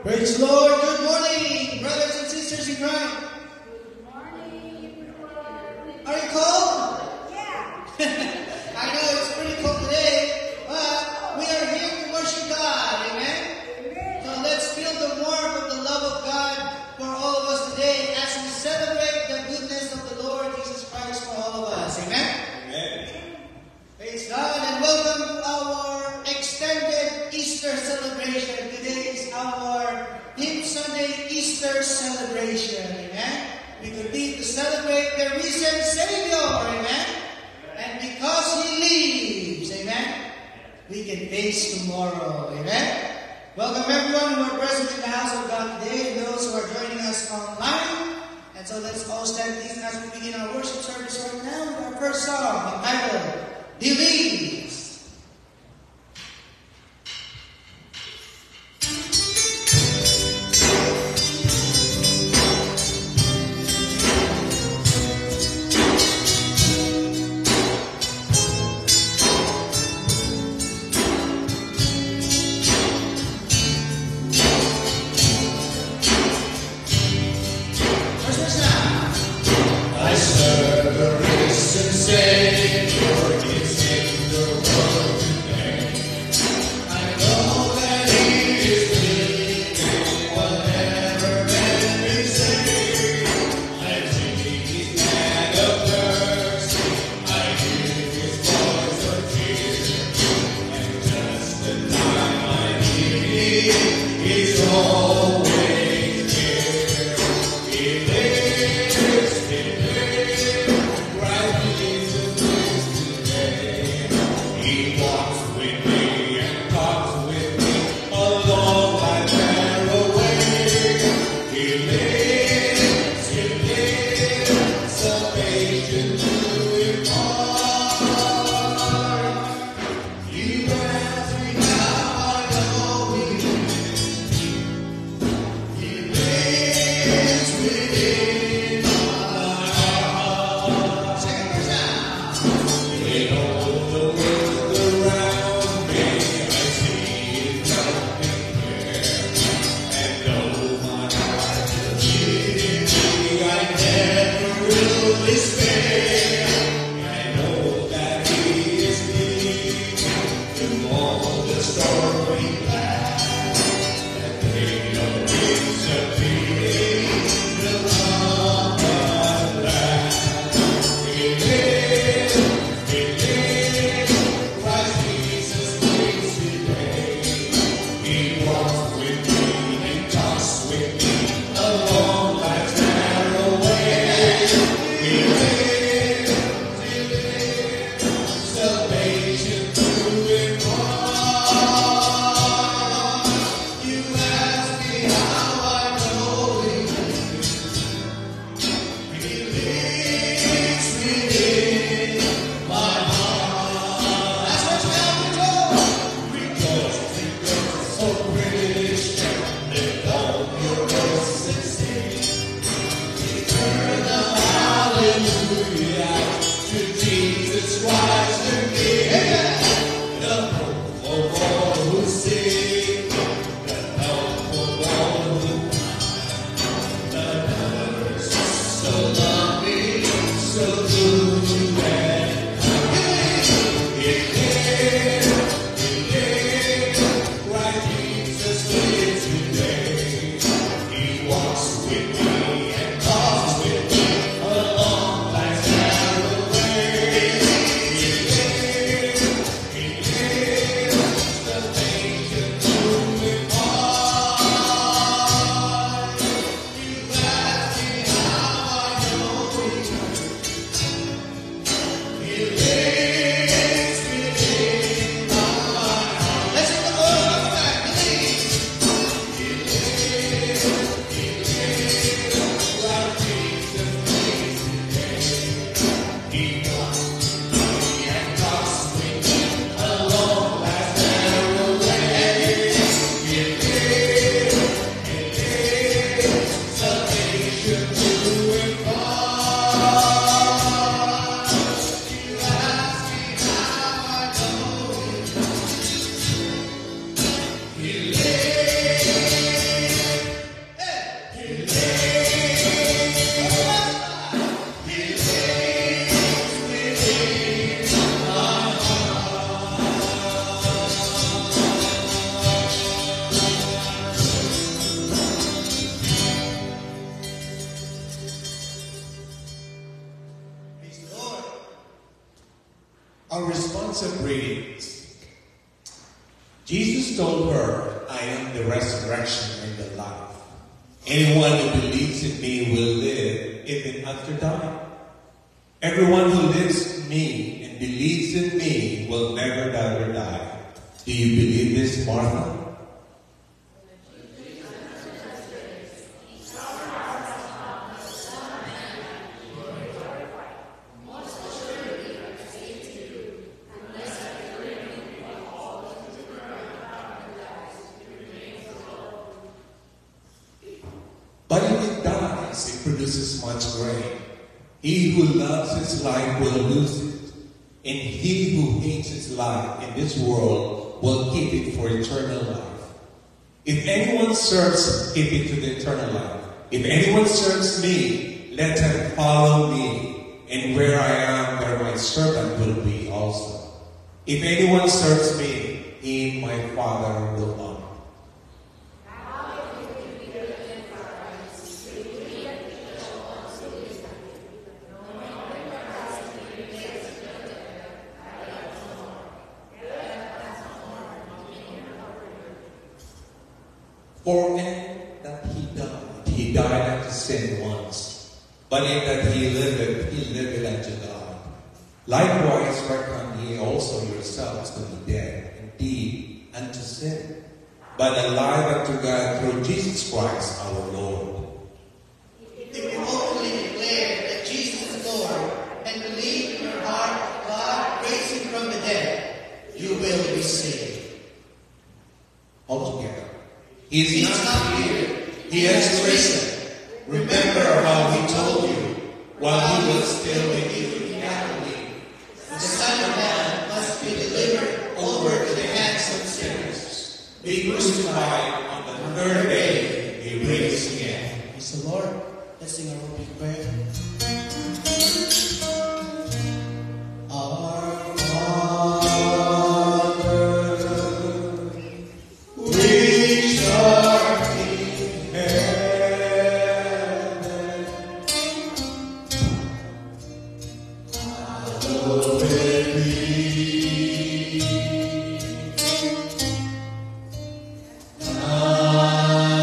Praise the Lord. Good morning, brothers and sisters in Christ. Good morning. Are you cold? Yeah. I know it's pretty cold today, but we are here to worship God. Amen? So let's feel the warmth of the love of God for all of us today as we celebrate the goodness of the Lord Jesus Christ for all of us. Amen? Amen. Praise God and welcome our extended Easter celebration. Today is our Hymn Sunday Easter celebration. Amen? We continue to celebrate the risen Savior. Amen? And because He lives, amen, we can face tomorrow. Amen? Welcome everyone who are present in the house of God today and those who are joining us online. And so let's all stand please as we begin our worship service right now with our first song entitled Believes. I serve a risen Savior, He's in the world today. I know that He is living, whatever man may say. I see His hand of mercy, I hear His voice of cheer, and just the time I need Him, He's always here. He lives, He lives. Christ Jesus lives today. He walks with me and talks with me along my narrow way. He lives, salvation to impart. He asks me how I know He lives. He lives within my heart. In all the world around me, I see His loving care. And though my heart is beating me, I never will despair. I know that He is near through all the stormy clouds. That day of disappearing will come at last. He lives, Christ Jesus lives today. He walks with me and talks with me along life's narrow way. He lives, salvation to impart. You ask me how I know He lives. He lives within my heart. That's what we have to do. Rejoice, rejoice, oh British, lift up your voice and sing. Eternal hallelujah to Jesus Christ the King. The hope of all who sing, the help of all who concept readings. Jesus told her, I am the resurrection and the life. Anyone who believes in me will live even after dying. Everyone who lives in me and believes in me will never die or die. Do you believe this, Martha? But if it dies, it produces much grain. He who loves his life will lose it, and he who hates his life in this world will keep it for eternal life. If anyone serves, keep it to the eternal life. If anyone serves me, let him follow me, and where I am, there my servant will be also. If anyone serves me, he my Father will honor. For in that he died unto sin once, but in that he liveth unto God. Likewise reckon ye also yourselves to be dead, indeed, unto sin, but alive unto God through Jesus Christ our Lord. If you openly declare that Jesus is Lord and believe in your heart that God raised him from the dead, you will be saved. Altogether. He is not here. He has risen. Remember how he told you while he was still with you in Galilee. The Son of Man must be delivered over to the hands of sinners, Be crucified on the third day, be raised again. Praise the Lord. Let's sing our opening prayer. Our Father, Which art in heaven, hallowed be thy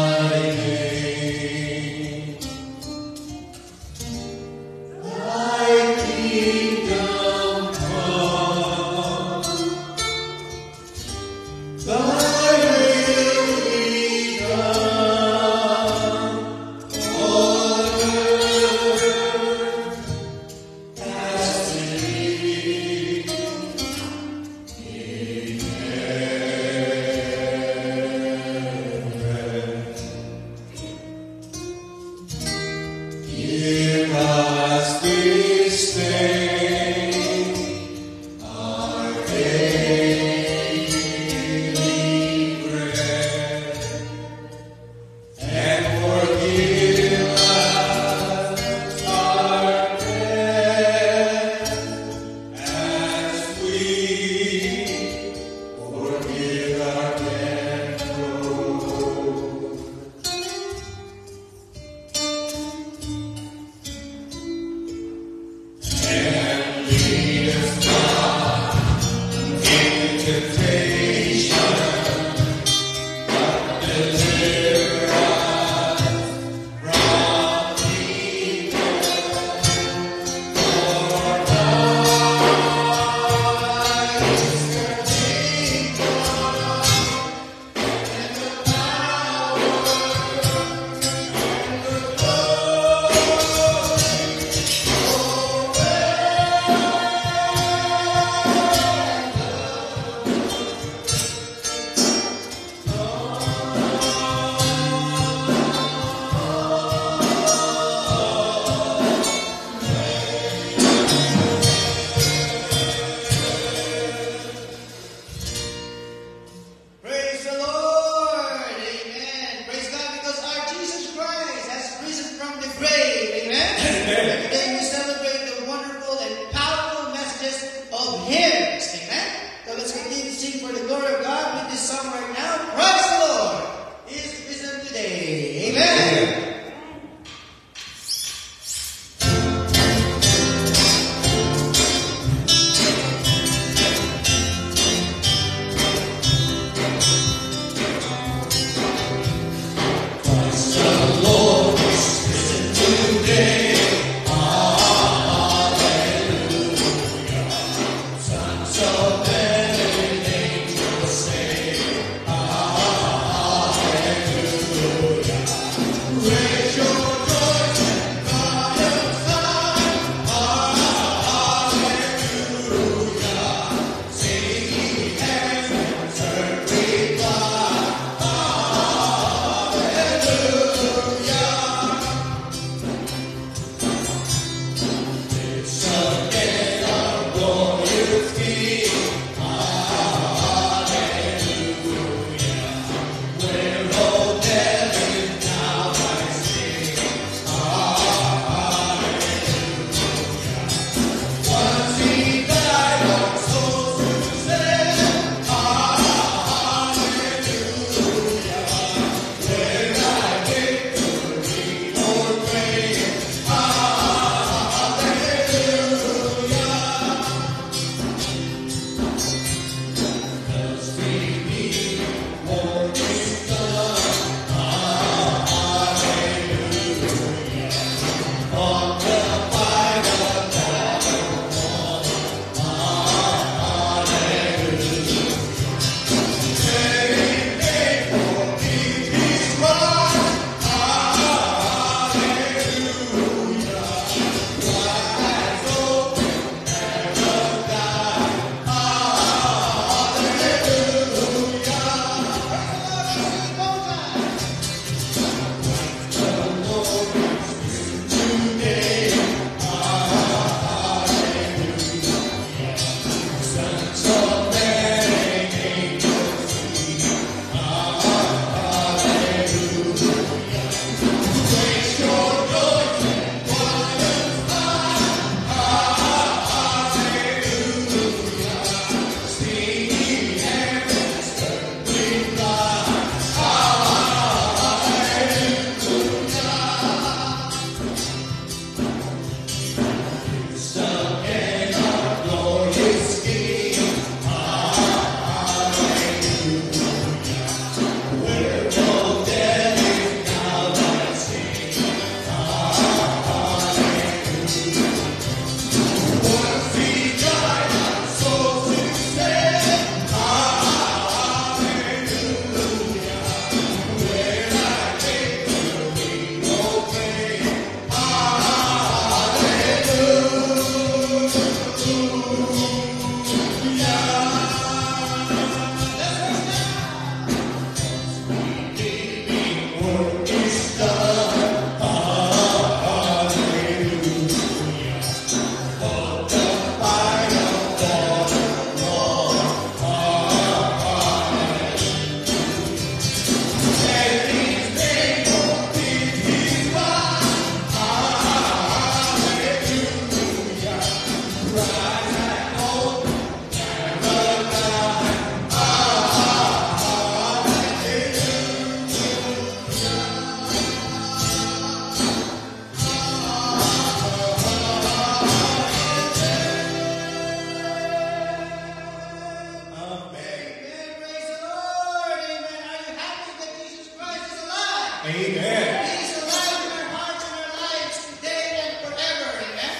Amen. He is alive in our hearts and our lives today and forever. Amen.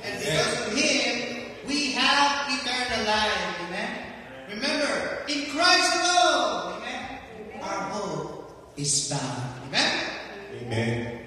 And because of Him, we have eternal life. Amen. Remember, in Christ alone, amen, our hope is found. Amen. Amen.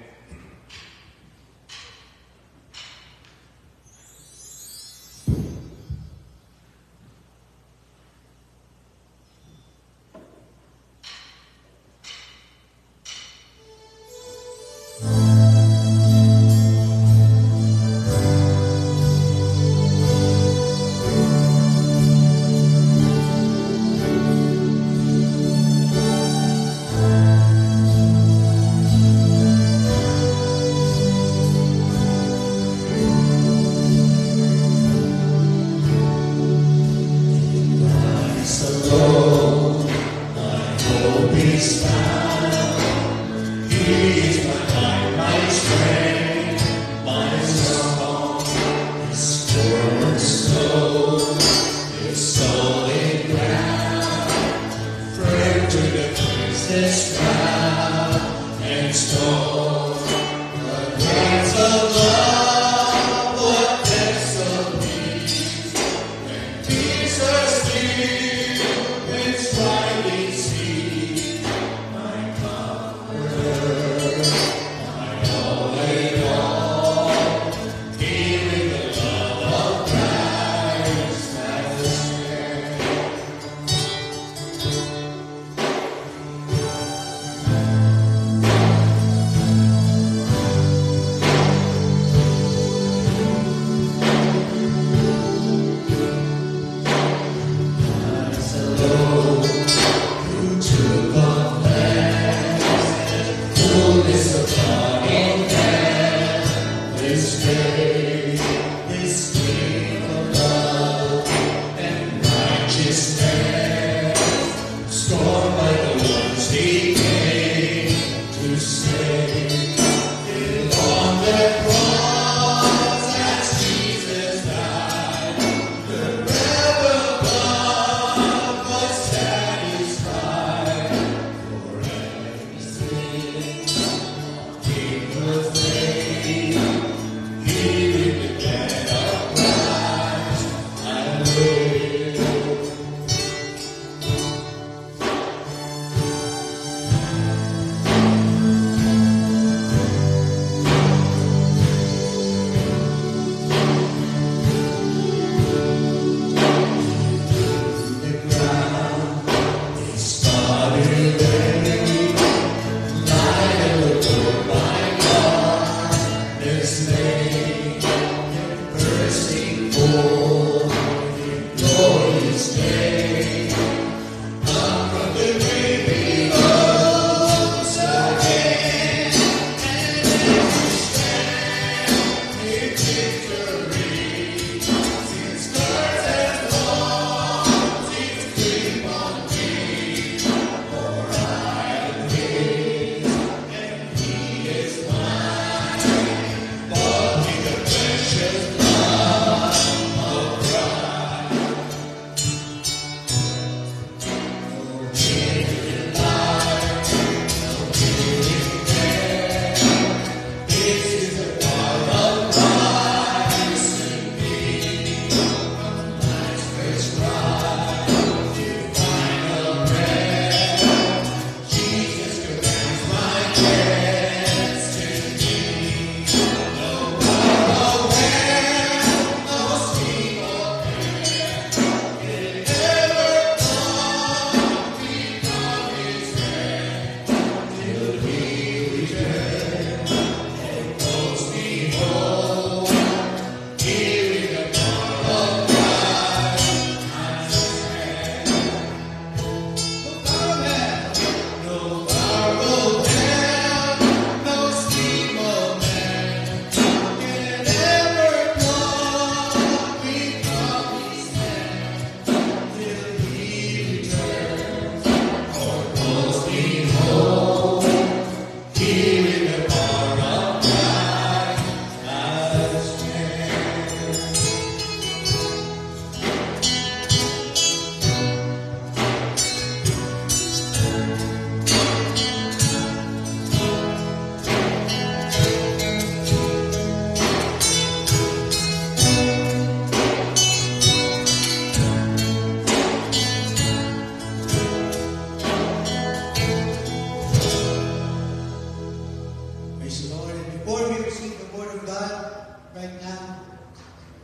right now,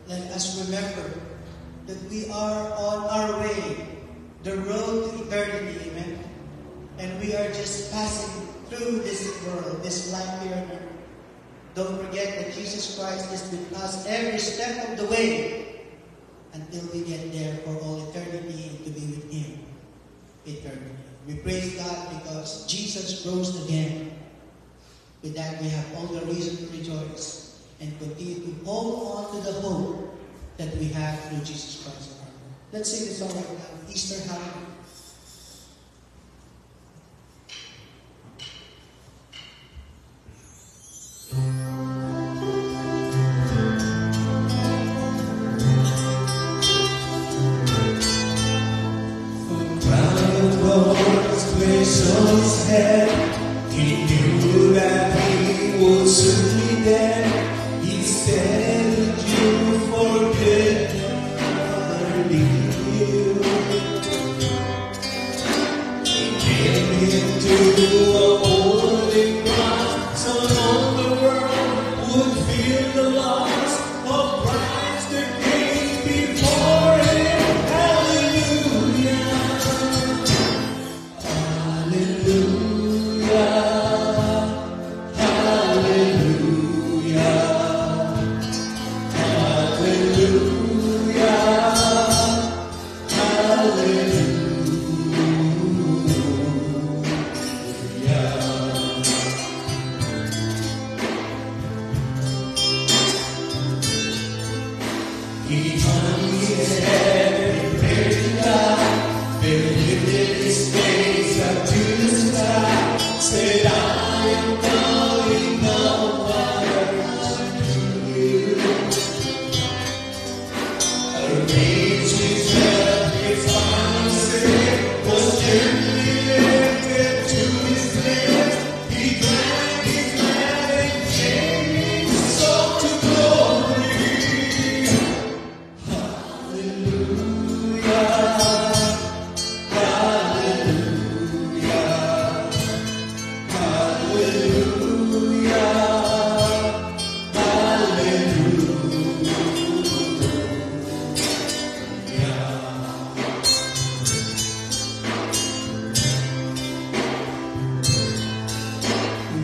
let us remember that we are on our way, the road to eternity, amen? And we are just passing through this world, this life here on earth. Don't forget that Jesus Christ is with us every step of the way until we get there for all eternity and to be with Him eternally. We praise God because Jesus rose again. With that, we have all the reason to rejoice and continue to hold on to the hope that we have through Jesus Christ our Lord. Let's sing this song right now, Easter Hallelujah. He knew that he would soon be dead. He said, "Did you forget I leave you?" He came into a holy cross, so all the world would feel the loss of Christ the King before Him. Hallelujah, hallelujah. He hung his head and prayed to God, then lifted his face up to the sky, said, "I am calling the Father to you." Arranged his breath, his final say was gently lifted to his lips. He drank his blood and changed his soul to glory.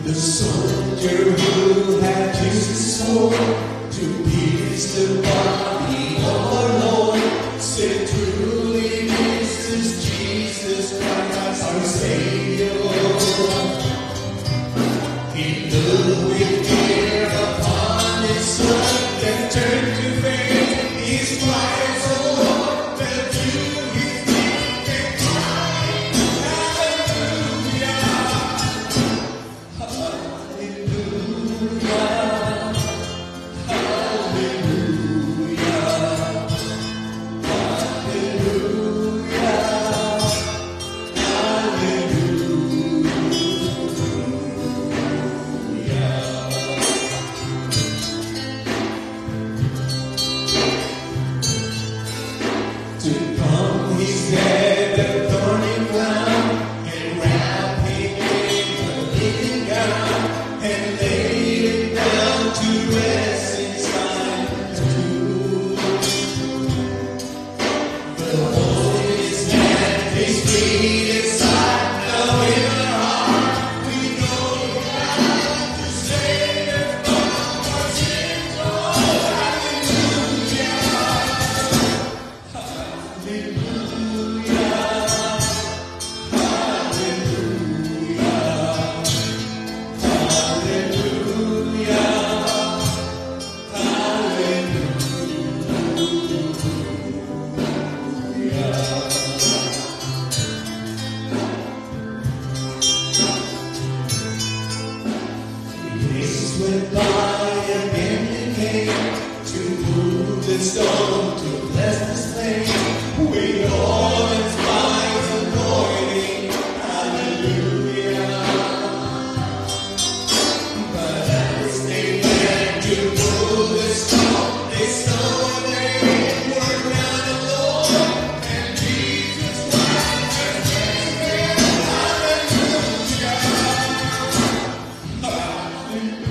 The soldier who had used his sword to pierce the body of our Lord said, "Truly this is Jesus Christ, our Savior." He looked with fear upon his son, then turned to faith. His cries, "Oh Lord," fell to his knees and cried, "Hallelujah, hallelujah, to come his head a thorny crown and wrap him in a linen gown and lay him down to rest inside the tomb. The hole in his hand, his feet inside, now in our heart we know God to save us from our sins. Oh, hallelujah, hallelujah, Days went by again and came to move the stone to bless the slain. We all inspires anointing, hallelujah. But as they began to move the stone, they saw they were not alone, and Jesus Christ was risen. Hallelujah, hallelujah,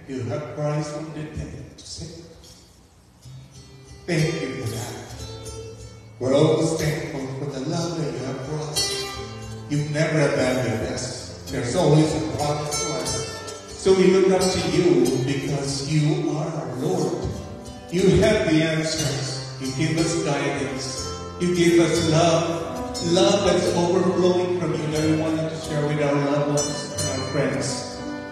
you have Christ from the dead to save. Thank you for that. We're always thankful for the love that you have for us. You've never abandoned us. There's always a promise for us. So we look up to you because you are our Lord. You have the answers. You give us guidance. You give us love. Love that's overflowing from you that we wanted to share with our loved ones and our friends.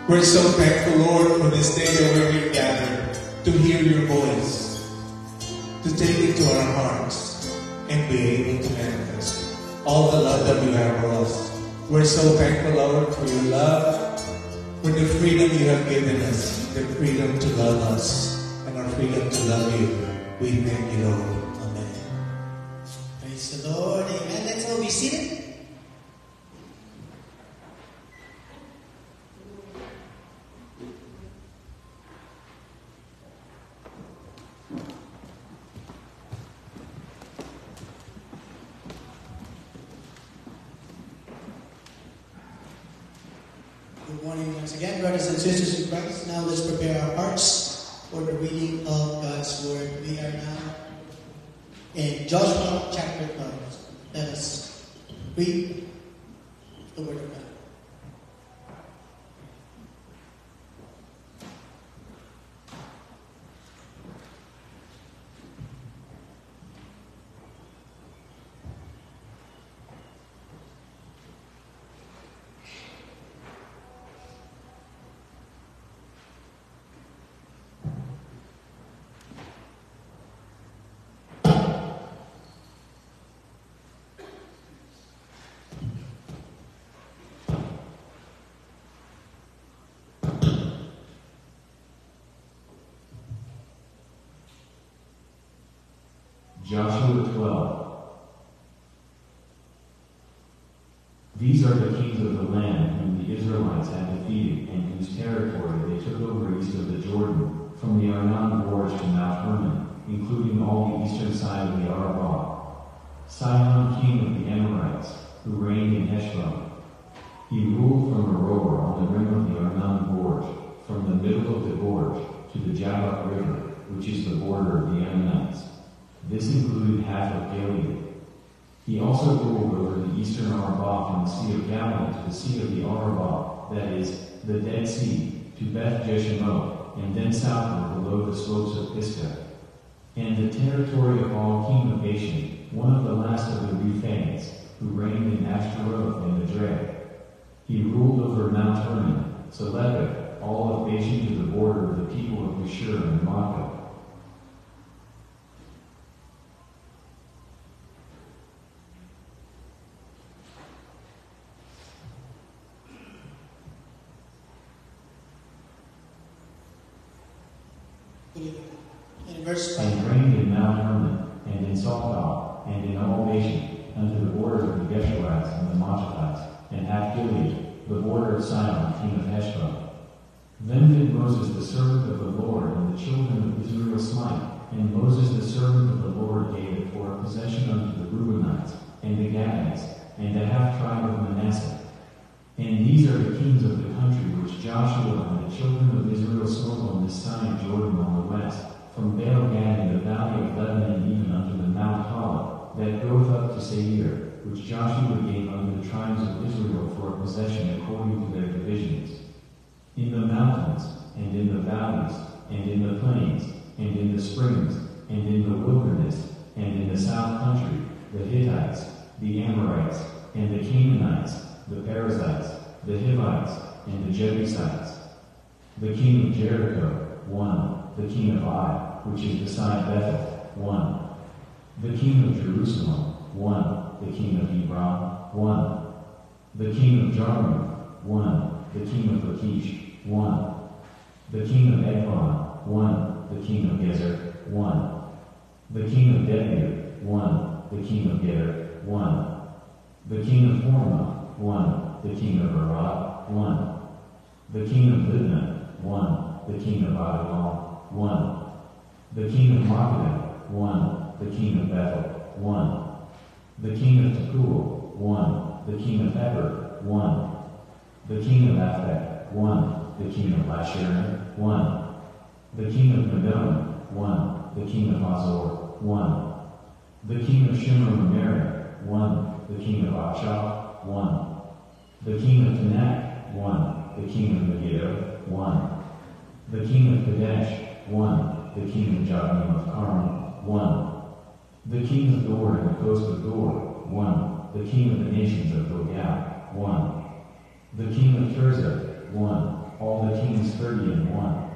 We're so thankful, Lord, for this day that we're here gathered to hear your voice, to take it to our hearts, and be able to manifest all the love that you have for us. We're so thankful, Lord, for your love, for the freedom you have given us, the freedom to love us, and our freedom to love you. We thank you, Lord. Amen. Praise the Lord. Amen. Let's all be seated. Good morning once again, brothers and sisters in Christ. Now let's prepare our hearts for the reading of God's Word. We are now in Joshua chapter 12. Let us read the Word of God. Joshua 12. These are the kings of the land whom the Israelites had defeated and whose territory they took over east of the Jordan, from the Arnon Gorge to Mount Hermon, including all the eastern side of the Arabah. Sihon, king of the Amorites, who reigned in Heshbon. He ruled from Aroer on the rim of the Arnon Gorge, from the middle of the gorge to the Jabbok River, which is the border of the Ammonites. This included half of Gilead. He also ruled over the eastern Arabah from the Sea of Galilee to the Sea of the Arabah, that is, the Dead Sea, to Beth Jeshimoth, and then southward below the slopes of Pisgah. And the territory of Og, king of Bashan, one of the last of the Rephaims, who reigned in Ashtaroth and Edrei. He ruled over Mount Hermon, Saleph, all of Bashan to the border of the people of Geshur and Makkah. In verse 5. And reigned in Mount Hermon, and in Salcah, and in all Bashan, unto the border of the Geshurites and the Machachites, and half Gilead, the border of Sihon, king of Heshbon. Then did Moses the servant of the Lord and the children of Israel smite, and Moses the servant of the Lord gave it for a possession unto the Reubenites, and the Gadites, and the half tribe of Manasseh. And these are the kings of the country which Joshua and the children of Israel smote on this side of Jordan on the west, from Baal Gad in the valley of Lebanon even unto the Mount Hala, that goeth up to Seir, which Joshua gave unto the tribes of Israel for a possession according to their divisions. In the mountains, and in the valleys, and in the plains, and in the springs, and in the wilderness, and in the south country, the Hittites, the Amorites, and the Canaanites, the Perizzites, the Hivites, and the Jebusites. The king of Jericho, 1. The king of Ai, which is beside Bethel, 1. The king of Jerusalem, 1. The king of Hebron, 1. The king of Jarmuth, 1. The king of Lachish, 1. The king of Ekron, 1. The king of Gezer, 1. The king of Debir, 1. The king of Geder, 1. The king of Hormah, 1. The king of Arad, 1. The king of Libnah, 1. The king of Adullam, 1. The king of Makkedah, 1. The king of Bethel, 1. The king of Tekoa, 1. The king of Heber, 1. The king of Aphek, 1. The king of Lasharon, 1. The king of Madon, 1. The king of Hazor, 1. The king of Shemar-Merari, 1. The king of Achah, 1. The king of Tanakh, 1. The king of Megiddo, 1. The king of Kadesh, 1. The king of Jabim of Carmel, 1. The king of Dor and the coast of Dor, 1. The king of the nations of Gilgal, 1. The king of Tirzah, 1. All the kings 30-1.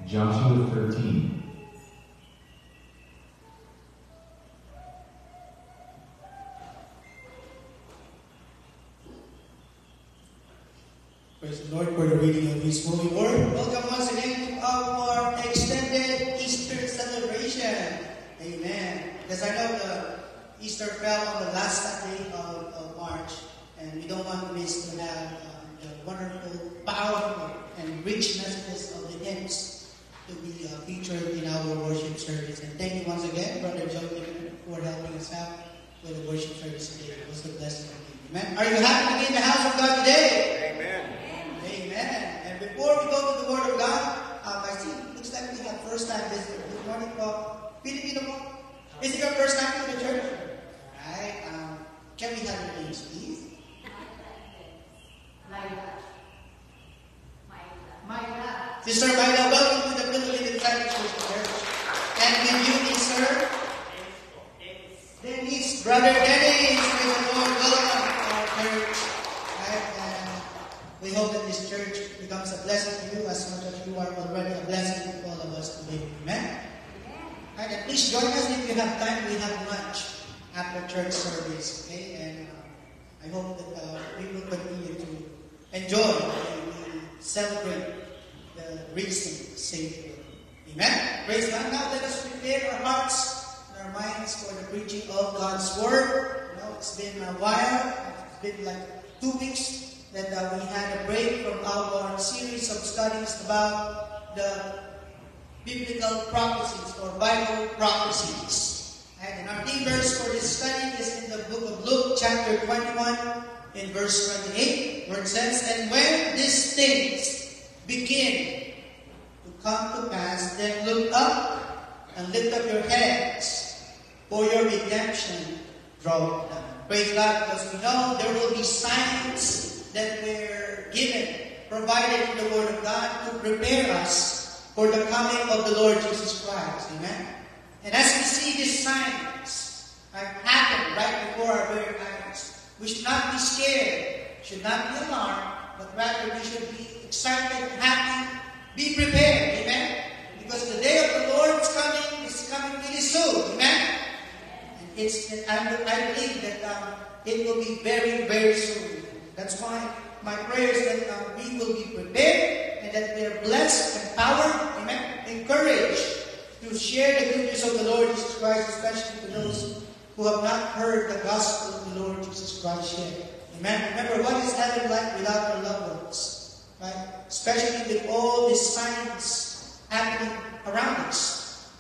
Joshua 13. Praise the Lord for the reading of His holy word. Welcome once again to our extended Easter celebration. Amen. Because I know the Easter fell on the last Sunday of March, and we don't want to miss to have the wonderful, powerful, and rich messages of the hymns to be featured in our worship service. And thank you once again, Brother Joe, for helping us out with the worship service today. It was a blessing of you. Amen. Are you happy to be in the house of God today? Amen. Amen. And before we go to the Word of God, I see it looks like we have first-time visitors. Good morning po. Filipino po. Is it your first time to the church? Alright. Can we have your names, please? Myla. Sister Myla, welcome to the Philippine Disciples Church. And with you is Sir Dennis. Brother Dennis, praise the Lord. Welcome to our church. Right? And we hope that this church becomes a blessing to you as much as you are already a blessing to all of us today. Amen? Right? And please join us if you have time. We have lunch after church service. Okay? And I hope that we will continue to enjoy and celebrate the risen Savior. Amen? Praise God. Now let us prepare our hearts and our minds for the preaching of God's Word. You know, it's been a while. It's been like 2 weeks that we had a break from our series of studies about the biblical prophecies or Bible prophecies. And our theme verse for this study is in the book of Luke, chapter 21, in verse 28, where it says, "And when these things begin to come to pass, then look up and lift up your heads, for your redemption draweth nigh." Praise God, because we know there will be signs that were given, provided in the Word of God to prepare us for the coming of the Lord Jesus Christ. Amen? And as we see these signs happen right before our very eyes, we should not be scared, should not be alarmed, but rather we should be excited, happy, be prepared. Amen? Because the day of the Lord is coming really soon. Amen? And I believe that it will be very, very soon. That's why my prayer is that we will be prepared and that we are blessed, empowered, amen, encouraged to share the good news of the Lord Jesus Christ, especially to those who have not heard the gospel of the Lord Jesus Christ yet. Amen. Remember, what is heaven like without our loved ones? Right? Especially with all these signs happening around us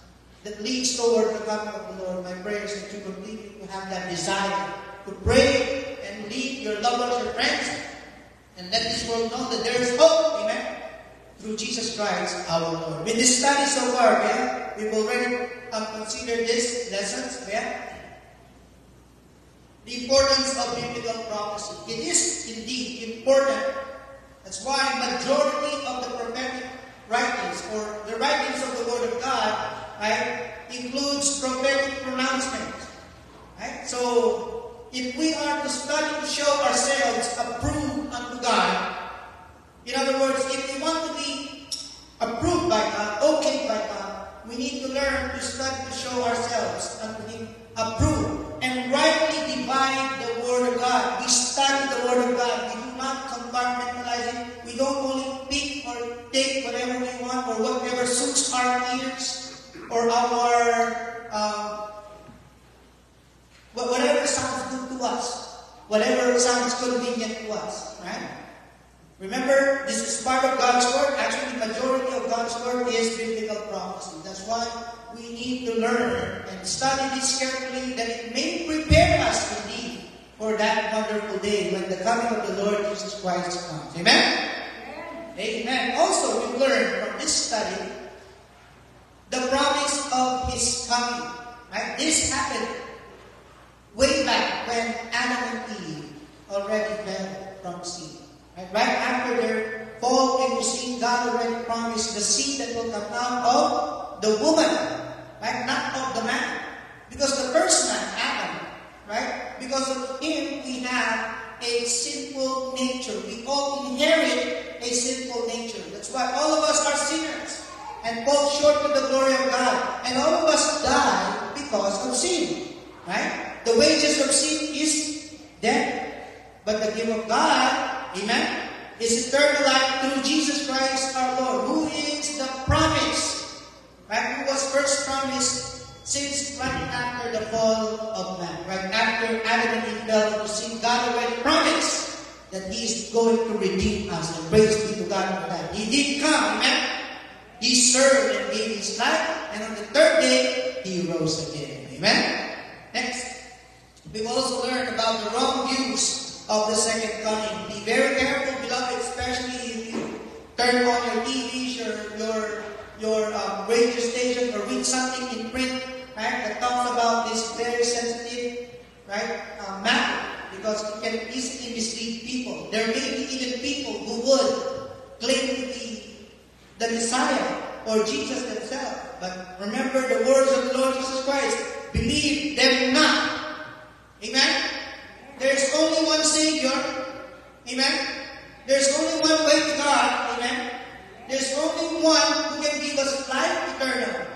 that leads toward the coming of the Lord. My prayer is that you continue to have that desire to pray and lead your loved ones, your friends, and let this world know that there is hope, amen, through Jesus Christ our Lord. With this study so far, we've already considered these lessons, the importance of biblical prophecy. It is indeed important. That's why majority of the prophetic writings, or the writings of the Word of God, right, includes prophetic pronouncement. Right? So, if we are to study to show ourselves approved unto God, in other words, if we want to be approved by God, okay by God, we need to learn to study to show ourselves unto Him approved and rightly divide the Word of God. We study the Word of God. We do not compartmentalize it. We don't only pick or take whatever we want or whatever suits our ears or our whatever sounds good to us, whatever sounds convenient to us, right? Remember, this is part of God's Word. Actually, the majority of God's Word is biblical prophecy. That's why we need to learn and study this carefully, that it may prepare us indeed for that wonderful day when the coming of the Lord Jesus Christ comes. Amen? Amen. Also, we learn from this study the promise of His coming. Right? This happened way back when Adam and Eve already fell from sin. Right after their fall into sin, God already promised the seed that will come out of the woman, right? Not of the man. Because the first man, Adam, right? Because of him, we have a sinful nature. We all inherit a sinful nature. That's why all of us are sinners and fall short of the glory of God. And all of us die because of sin, right? The wages of sin is death. But the gift of God, amen, is eternal life through Jesus Christ our Lord, who is the promise, right? Who was first promised since right after the fall of man, right after Adam and Eve fell into sin. God already promised that He is going to redeem us, and praise be to God for that. He did come, amen. He served and gave His life, and on the third day He rose again, amen. Next, we've also learned about the wrong views of the second coming. Be very careful, beloved, especially if you turn on your TV, your radio station, or read something in print, right, that talks about this very sensitive, right, matter, because it can easily mislead people. There may be even people who would claim to be the Messiah or Jesus themselves. But remember the words of the Lord Jesus Christ: believe them not. Amen? There's only one Savior. Amen? There's only one way to God. Amen? There's only one who can give us life eternal.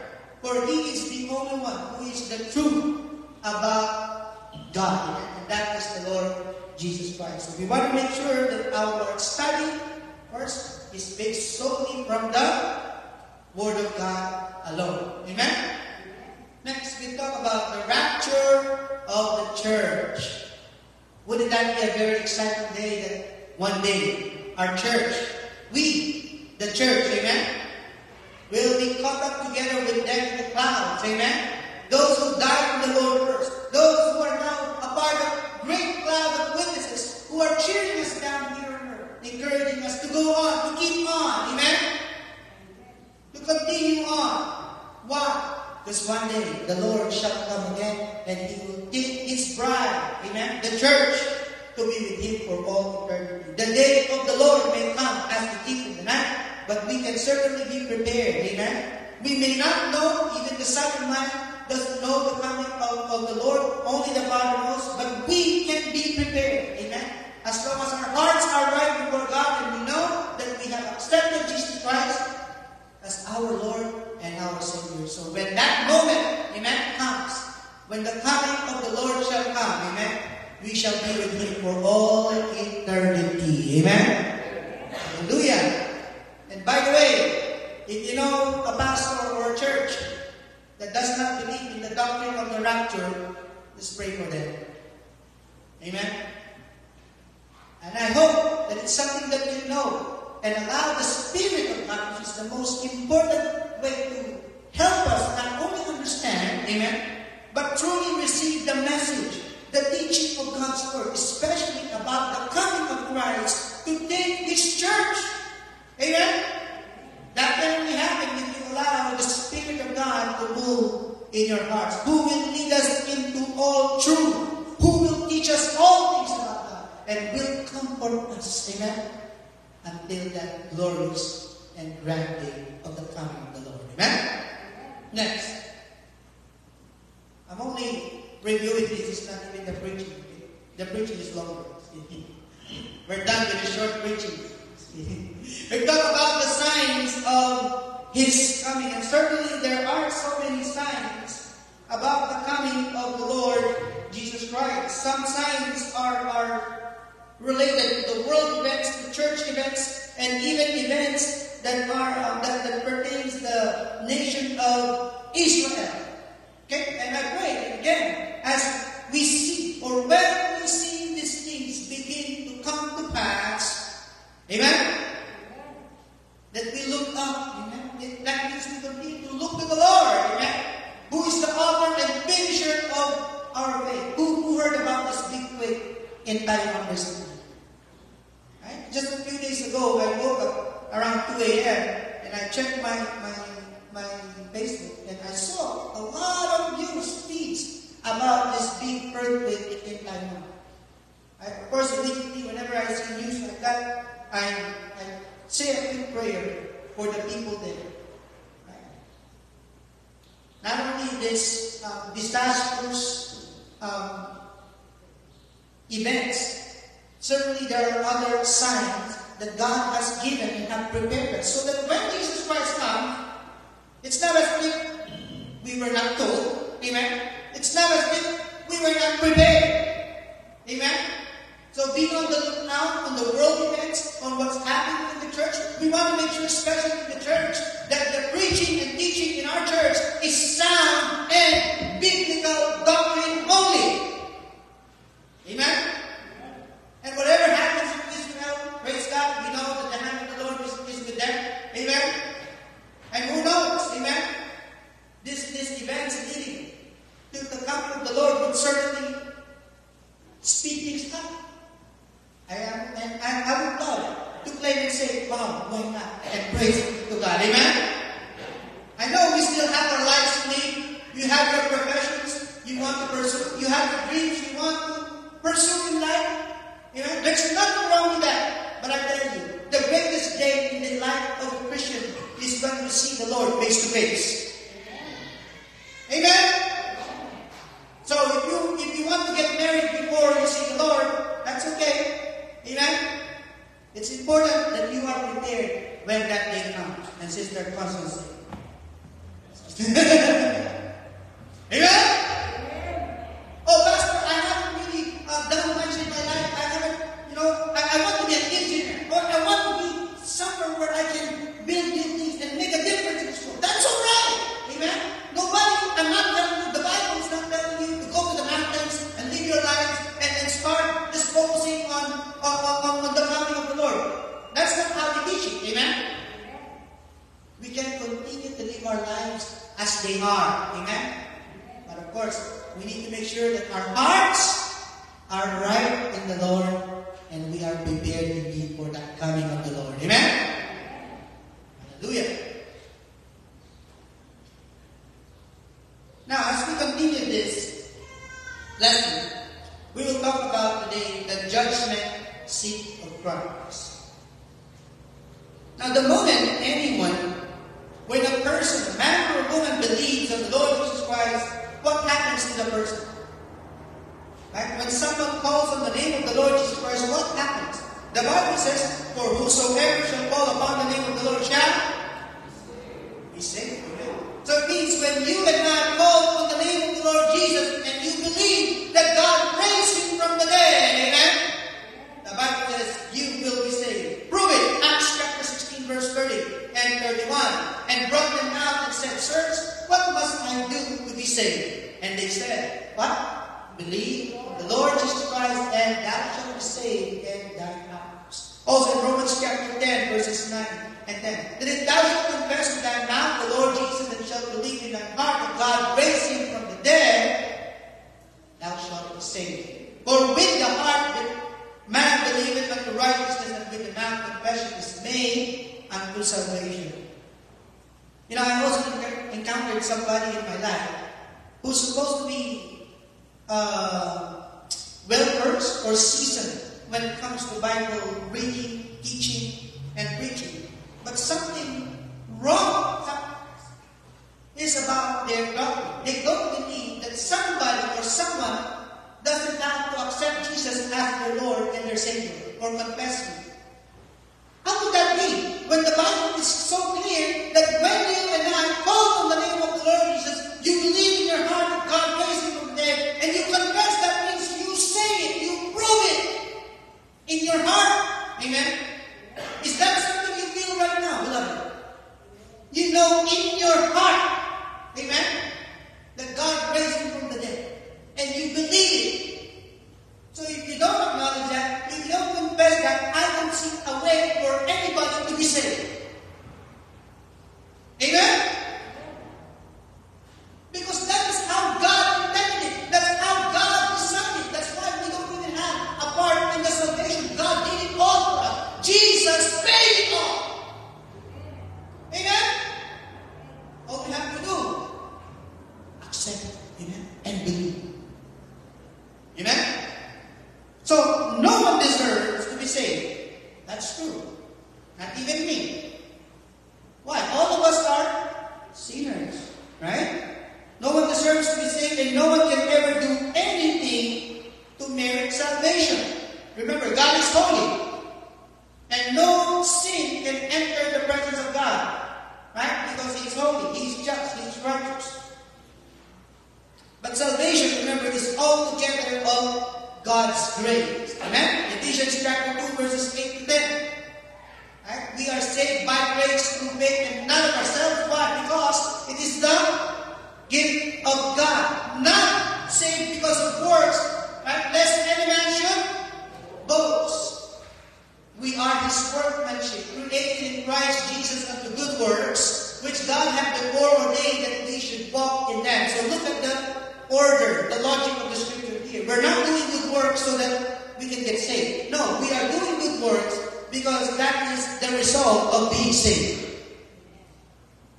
For He is the only one who is the truth about God. Amen? And that is the Lord Jesus Christ. So we want to make sure that our study, first, is based solely from the Word of God alone. Amen? Next, we talk about the rapture of the church. Wouldn't that be a very exciting day that one day our church, we, the church, amen, will be caught up together with them in the clouds, amen? Those who died in the Lord first, those who are now a part of great cloud of witnesses who are cheering us down here on earth, encouraging us to go on, to keep on, amen? To continue on. Why? Because one day the Lord shall come again and He will take His bride, amen, the church, to be with Him for all eternity. The day of the Lord may come as the thief in the night, but we can certainly be prepared, amen. We may not know, even the Son of Man doesn't know the coming of the Lord, only the Father knows, but we can be prepared, amen. As long as our hearts are right before God and we know that we have accepted Jesus Christ as our Lord and our Savior. So when that moment, amen, comes, when the coming of the Lord shall come, amen, we shall be with Him for all eternity. Amen? Hallelujah. And by the way, if you know a pastor or a church that does not believe in the doctrine of the rapture, just pray for them. Amen? And I hope that it's something that you know, and allow the Spirit of God, which is the most important way to help us not only understand, amen, but truly receive the message, the teaching of God's Word, especially about the coming of Christ to take His church. Amen? That can only happen if you allow the Spirit of God to move in your hearts. Who will lead us into all truth? Who will teach us all things about God? And will comfort us. Amen? Until that glorious and grand day of the coming of the Lord. Amen? Next. I'm only reviewing this. It's not even the preaching. The preaching is longer. We're done with the short preaching. We talk about the signs of His coming. And certainly there are so many signs about the coming of the Lord Jesus Christ. Some signs are related to the world events, the church events, and even events that are that pertains the nation of Israel. Okay, and I pray again, as we see, or when we see these things begin to come to pass, amen, that we look up, amen. That means we continue to look to the Lord, amen, who is the author and finisher of our faith. Who heard about this big quake in Taiwan recently? Right? Just a few days ago, I woke up. around 2 a.m. and I checked my Facebook and I saw a lot of news feeds about this big earthquake in Taiwan. Of course, immediately whenever I see news like that, I say a quick prayer for the people there. Right? Not only this disastrous events, certainly there are other signs that God has given and have prepared us, so that when Jesus Christ comes, it's not as if we were not told. Amen? It's not as if we were not prepared. Amen? So being on the lookout on the world events, on what's happening in the church, we want to make sure, especially in the church, that the preaching and teaching in our church is sound and biblical doctrine only. Amen? And whatever happens in Israel, praise God, we know that the hand of the Lord is with them. Amen? And who knows? Amen? This event leading to the coming of the Lord would certainly speed things up. I would love to claim and say, wow, why not? And praise to God. Amen? I know we still have our lives to lead. You have your professions you want to pursue. You have your dreams you want to pursue in life. Amen? There's nothing wrong with that. But I tell you, the greatest day in the life of a Christian is when we see the Lord face to face. Amen? So if you want to get married before you see the Lord, that's okay. Amen? It's important that you are prepared when that day comes. And Sister Constance. Amen? Oh, Pastor, I haven't really done much in my life. I haven't, I want to be an engineer. Or I want to be somewhere where I can build new things and make a difference in this world. That's all right. Amen? I'm not telling you, the Bible is not telling you to go to the mountains and live your lives and start just focusing on the coming of the Lord. That's not how we teach it. Amen? We can continue to live our lives as they are. Amen? But of course, we need to make sure that our hearts are right in the Lord and we are prepared indeed for that coming of the Lord. Amen? Hallelujah. Now, as we continue this lesson, we will talk about today the judgment seat of Christ. Now, the moment when a person, a man or a woman, believes on the Lord Jesus Christ, what happens to the person? Right? When someone calls on the name of the Lord Jesus Christ, what happens? The Bible says, "For whosoever shall call upon the name of the Lord shall be saved." So it means when you and I call on the name of the Lord Jesus and you believe that God raised him from the dead, amen? The Bible says you will be saved. Prove it. Acts chapter 16 verse 30 and 31. And brought them out and said, "Sirs, what must I do to be saved?" And they said, "What? Believe on the Lord Jesus Christ and thou shalt be saved and thy house." Also in Romans chapter 10 verses 9 and 10. "That if thou shalt confess with thy mouth the Lord Jesus and shalt believe in thy heart that God raised him from the dead, thou shalt be saved. For with the heart man believeth unto righteousness, and with the mouth confession is made unto salvation." I also encountered somebody in my life who's supposed to be well-versed or seasoned when it comes to Bible reading, teaching, and preaching. But something wrong is about their doctrine. They don't believe that somebody or someone doesn't have to accept Jesus as their Lord and their Savior or confess him. How could that be? When the Bible is so clear that when you and I call on the name of the Lord Jesus, you believe in your heart that God raised him from the dead, and you confess, that means you say it, you prove it in your heart. Amen? Is that something you feel right now, beloved? You know in your heart, amen, that God raised him from the dead, and you believe it. So if you don't acknowledge that, if you don't confess that, I don't see a way for anybody to be saved. We are saved by grace through faith and not of ourselves. Why? Because it is the gift of God. Not saved because of works, right? Lest any man should boast. We are His workmanship, created in Christ Jesus unto good works, which God hath before ordained that we should walk in them. So look at the order, the logic of the scripture here. We're not doing good works so that we can get saved. No, we are doing good works because that is the result of being saved.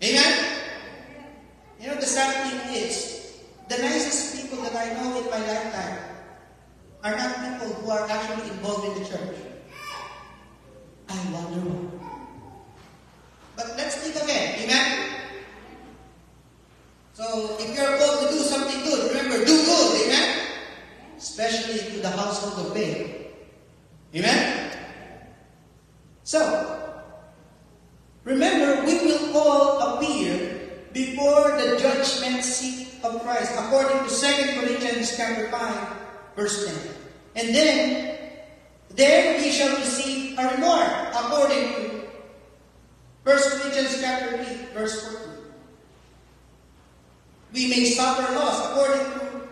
Amen? You know, the sad thing is, the nicest people that I know in my lifetime are not people who are actually involved in the church. I wonder why. But let's think again. Amen? So, if you're called to do something good, remember, do good. Amen? Especially to the household of faith. Amen? So, remember, we will all appear before the judgment seat of Christ, according to 2 Corinthians chapter 5, verse 10. And then, there we shall receive a reward, according to 1 Corinthians chapter 3, verse 14. We may suffer loss, according to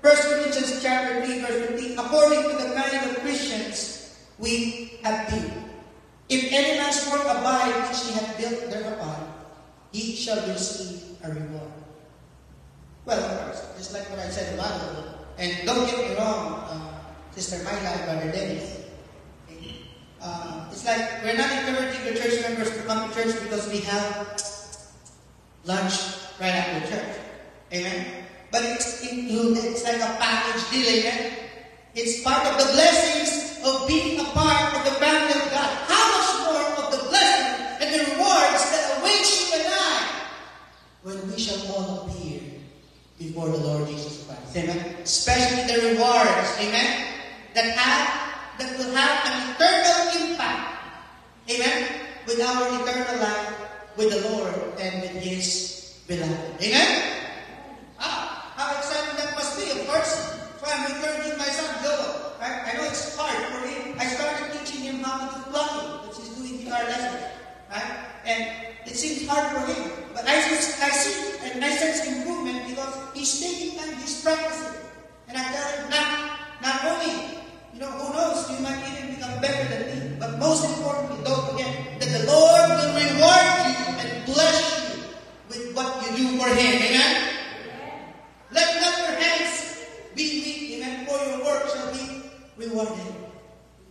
1 Corinthians chapter 3, verse 15, according to the kind of Christians we have been. If any man's work abide which he hath built thereupon, he shall receive a reward. Well, of course, just like what I said a while ago, and don't get me wrong, Sister Myla, Brother Dennis, it's like we're not encouraging the church members to come to church because we have lunch right after church. Amen? But it's included. It's like a package deal. Amen? It's part of the blessings of being a part of the family of God. How much more of the blessings and the rewards that await you and I when we shall all appear before the Lord Jesus Christ. Amen? Especially the rewards. Amen? That will have an eternal impact. Amen? With our eternal life with the Lord and with His beloved. Amen? How exciting that must be, of course. So I'm encouraging my son, Joel. Right? I know it's hard for him. I started teaching him how to do plucking, which he's doing guitar lessons. Right? And it seems hard for him. But I see and I sense improvement because he's taking time, he's practicing. And I tell him, not only, who knows, you might even become better than me. But most importantly, don't forget that the Lord will reward you and bless you with what you do for Him. Amen? Let not your hands be weak, amen, for your work shall be rewarded.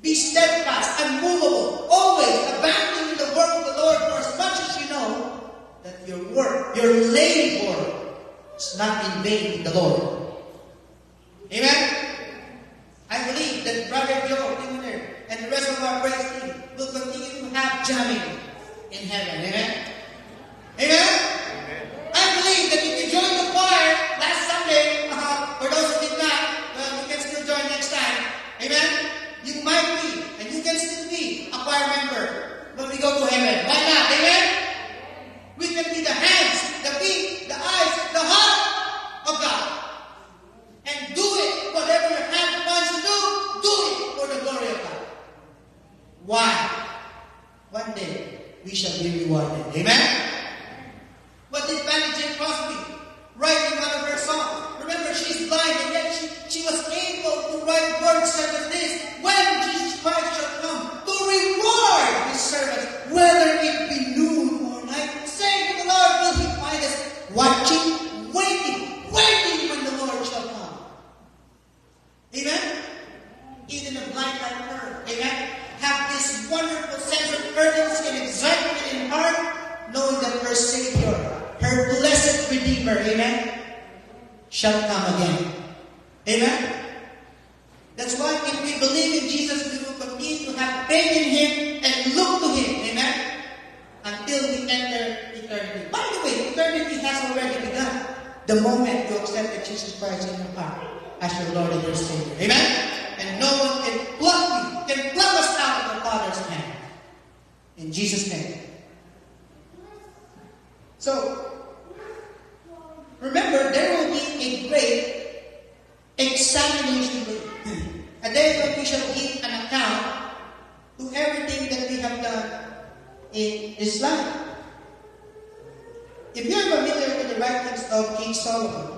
Be steadfast, unmovable, always abandoning the work of the Lord, for as much as you know that your work, your labor, is not in vain in the Lord. Amen? I believe that Brother Joe, Timothy, and the rest of our praise team will continue to have jamming in heaven. Amen? Amen? I believe that if you join the choir last Sunday, for those who did not, well, you can still join next time. Amen? You might be, and you can still be a choir member when we go to heaven. Why not? Amen? We can be the hands, the feet, the eyes, the heart of God. And do it, whatever your hand wants to do it for the glory of God. Why? One day, we shall be rewarded. Amen? What did Fanny J. Crosby write in one of her songs? Remember, she's blind, and yet she was able to write words such as this: when Jesus Christ shall come to reward His servants, whether it be noon or night, say to the Lord, will He find us watching, waiting when the Lord shall come. Amen? Even a blind like her, amen, have this wonderful sense of urgency and excitement in heart, knowing that her Savior, her blessed Redeemer, amen, shall come again. Amen? That's why if we believe in Jesus, we will continue to have faith in Him and look to Him. Amen? Until we enter eternity. By the way, eternity has already begun the moment you accepted Jesus Christ in your heart as your Lord and your Savior. Amen? And no one can pluck us out of the Father's hand. In Jesus' name. So, remember, there will be a great examination day. A day when we shall give an account to everything that we have done in this life. If you're familiar with the writings of King Solomon,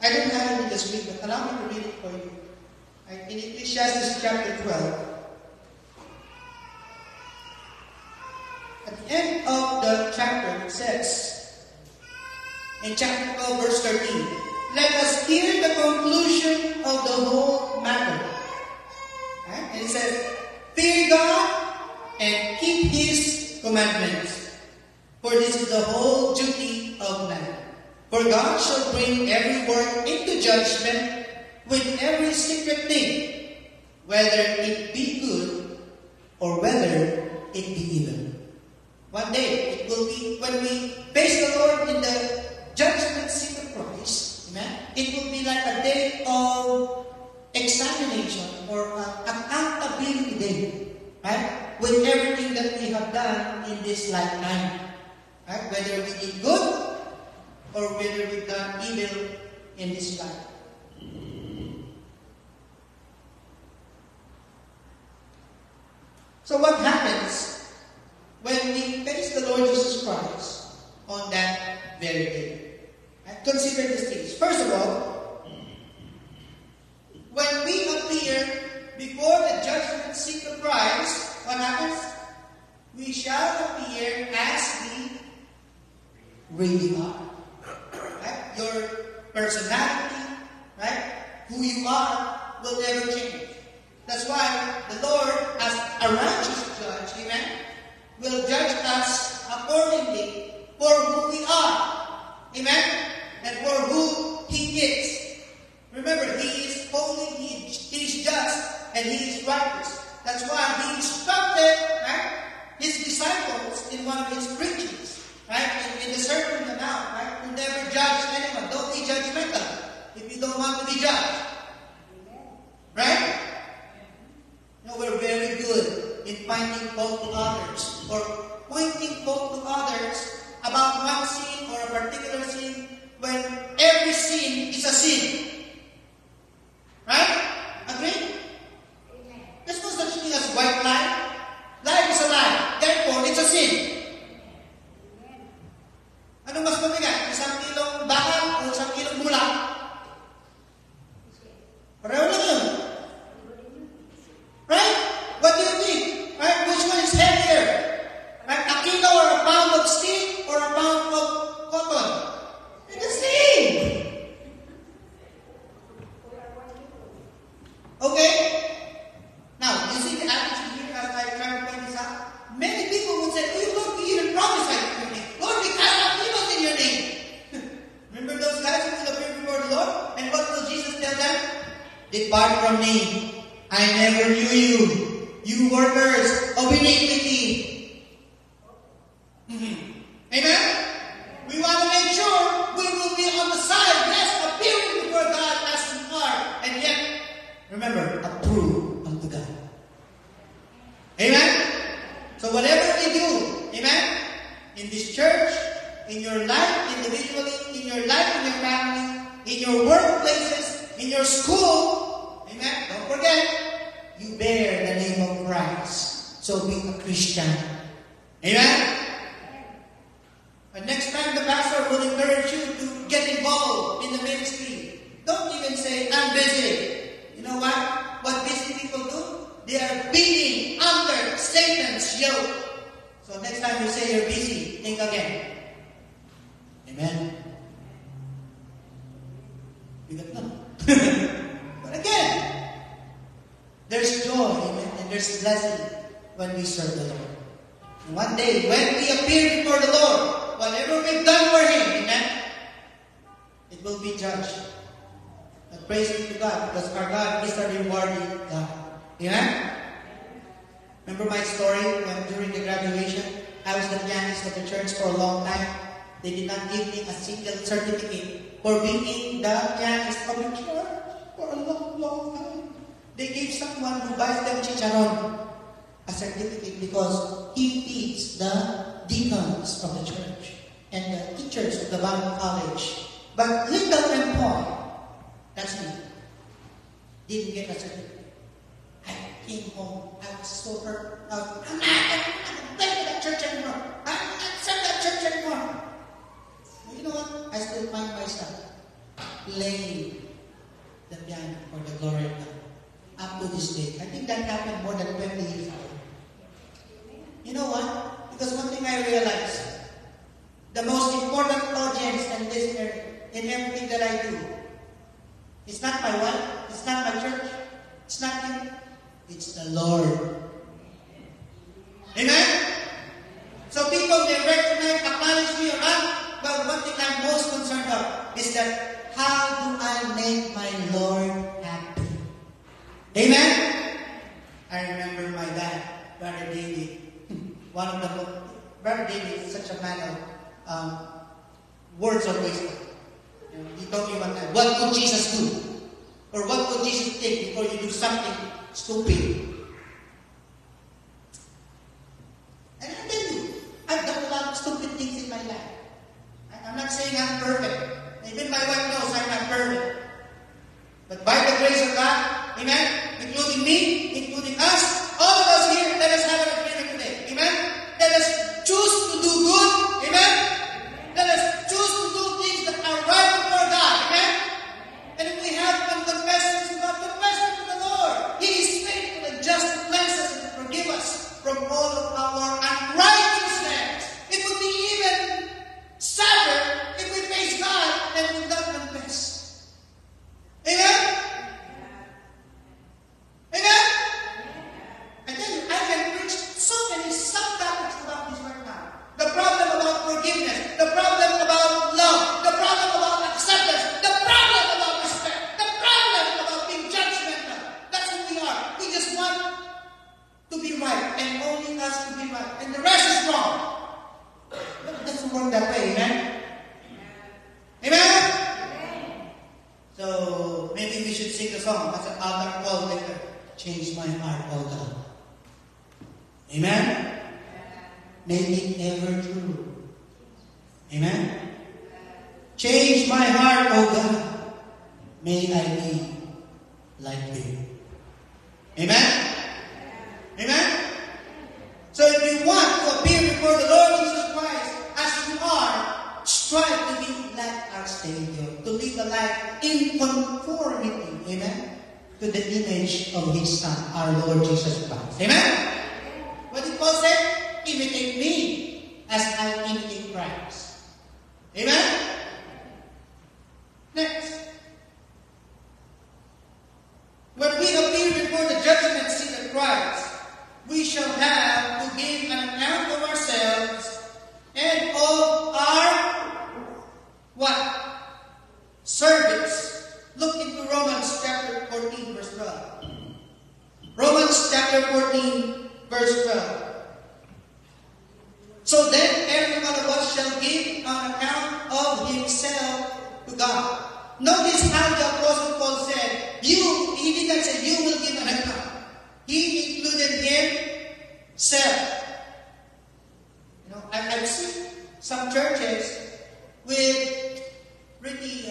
I don't have it in the screen, but allow me to read it for you. In Ecclesiastes chapter 12, at the end of the chapter, it says, in chapter 12, verse 13, let us hear the conclusion of the whole matter. Right? And it says, fear God and keep His commandments, for this is the whole duty of man. For God shall bring every work into judgment with every secret thing, whether it be good or whether it be evil. One day, it will be, when we face the Lord in the judgment seat of Christ, amen, it will be like a day of examination or accountability day, right? With everything that we have done in this lifetime, right? Whether we did good or whether we've done evil in this life. So what happens when we face the Lord Jesus Christ on that very day? Right? Consider these things. First of all, when we appear before the judgment seat of Christ, what happens? We shall appear as we really are. Right? Your personality, right? Who you are will never change. That's why the Lord, as a righteous judge, amen, will judge us accordingly for who we are, amen, and for who He is. Remember, He is holy, He is just, and He is righteous. That's why He instructed, right, His disciples in one of His preachings, right, in the Sermon on the Mount, right, to never judge anyone. Don't be judgmental if you don't want to be judged. Right? No, we're very good in finding fault to others or pointing fault to others about one sin or a particular sin when every sin is a sin. Right? Agree? There's no such thing as white lie. Lie is a lie. Therefore, it's a sin. Ano mas mabigat? Isang kilong bakal o isang kilong bulak? Pareho lang yun. Right? What do you think? Right? Which one is heavier? Right? A kilo or a pound of steel or a pound of cotton? It's the same. Okay? Now, you see the attitude here as I try to point this out? Many people would say, oh, Lord, we even prophesy in your name. Lord, we cast out demons in your name. Remember those guys who will appear before the Lord? And what will Jesus tell them? Depart from me. I never knew you. You workers of iniquity. Amen? We want to make sure we will be on the side, yes, appearing before God as we are, and yet, remember, approve unto God. Amen? So whatever we do, amen, in this church, in your life individually, in your life, in your family, in your workplaces, in your school, amen, don't forget, you bear the name of Christ. So be a Christian. Amen? And next time the pastor will encourage you to get involved in the ministry, don't even say, I'm busy. You know what? What busy people do? They are beating under Satan's yoke. So next time you say you're busy, think again. Amen? You got none. But again, there's joy, amen, and there's blessing when we serve the Lord. And one day, when we appear before the Lord, whatever we've done for Him, amen, it will be judged. But praise be to God, because our God is a rewarding God. Amen? Remember my story when during the graduation, I was the pianist of the church for a long time. They did not give me a single certificate for being the pianist of the church for a long, long time. They gave someone who buys them chicharon a certificate because he feeds the deacons of the church and the teachers of the Bible college. But little and Paul, that's me, didn't get a certificate. I came home, I was so hurt. I'm not going to that church anymore. playing the piano for the glory of God. Up to this day. I think that happened more than 20 years ago. You know what? Because one thing I realized, the most important audience and listener in everything that I do, it's not my wife, it's not my church, it's not you, it's the Lord. Amen? So people may recognize, acknowledge me or not, but one thing I'm most concerned of is that how do I make my Lord happy? Amen? I remember my dad, Brother David. Brother David is such a man of words of wisdom. You know, he told me one time, what would Jesus do? Or what would Jesus think before you do something stupid? And I tell you, I've done a lot of stupid things in my life. I'm not saying I'm perfect. Even my wife knows I'm not perfect. But by the grace of God, amen, including me, including us, all of us here, let us have an agreement today. Amen? Let us choose to do good. Amen? Let us choose to do things that are right before God. Amen? And if we have unconfessed sins to God, confess them to the Lord. He is faithful and just to cleanse us and to forgive us from all of our unrighteousness. It would be even sadder if we face God and we don't confess. Amen? Amen? I tell you, I can preach so many subtopics about this right now. The problem about forgiveness, the problem about love, the problem about acceptance, the problem about respect, the problem about being judgmental. That's who we are. We just want to be right, and only us to be right. And the rest is wrong. But it doesn't work that way, amen? Amen? So, maybe we should sing a song. That's an altar call later. Change my heart, O God. Amen? Make it ever true. Amen? Change my heart, O God. May I be like you. Amen? Amen? So if you want to appear before the Lord Jesus Christ as you are, strive to be like our Savior, to live a life in conformity, amen, to the image of His Son, our Lord Jesus Christ. Amen? What did Paul say? Imitate me as I imitate Christ. Amen? Next. When we appear before the judgment seat of Christ, we shall have to give an account of ourselves and of our what? Service. Look into Romans chapter 14, verse 12. Romans chapter 14, verse 12. So then every one of us shall give an account of himself to God. Notice how the Apostle Paul said, he didn't say you will give an account. He included himself. You know, I've seen some churches with really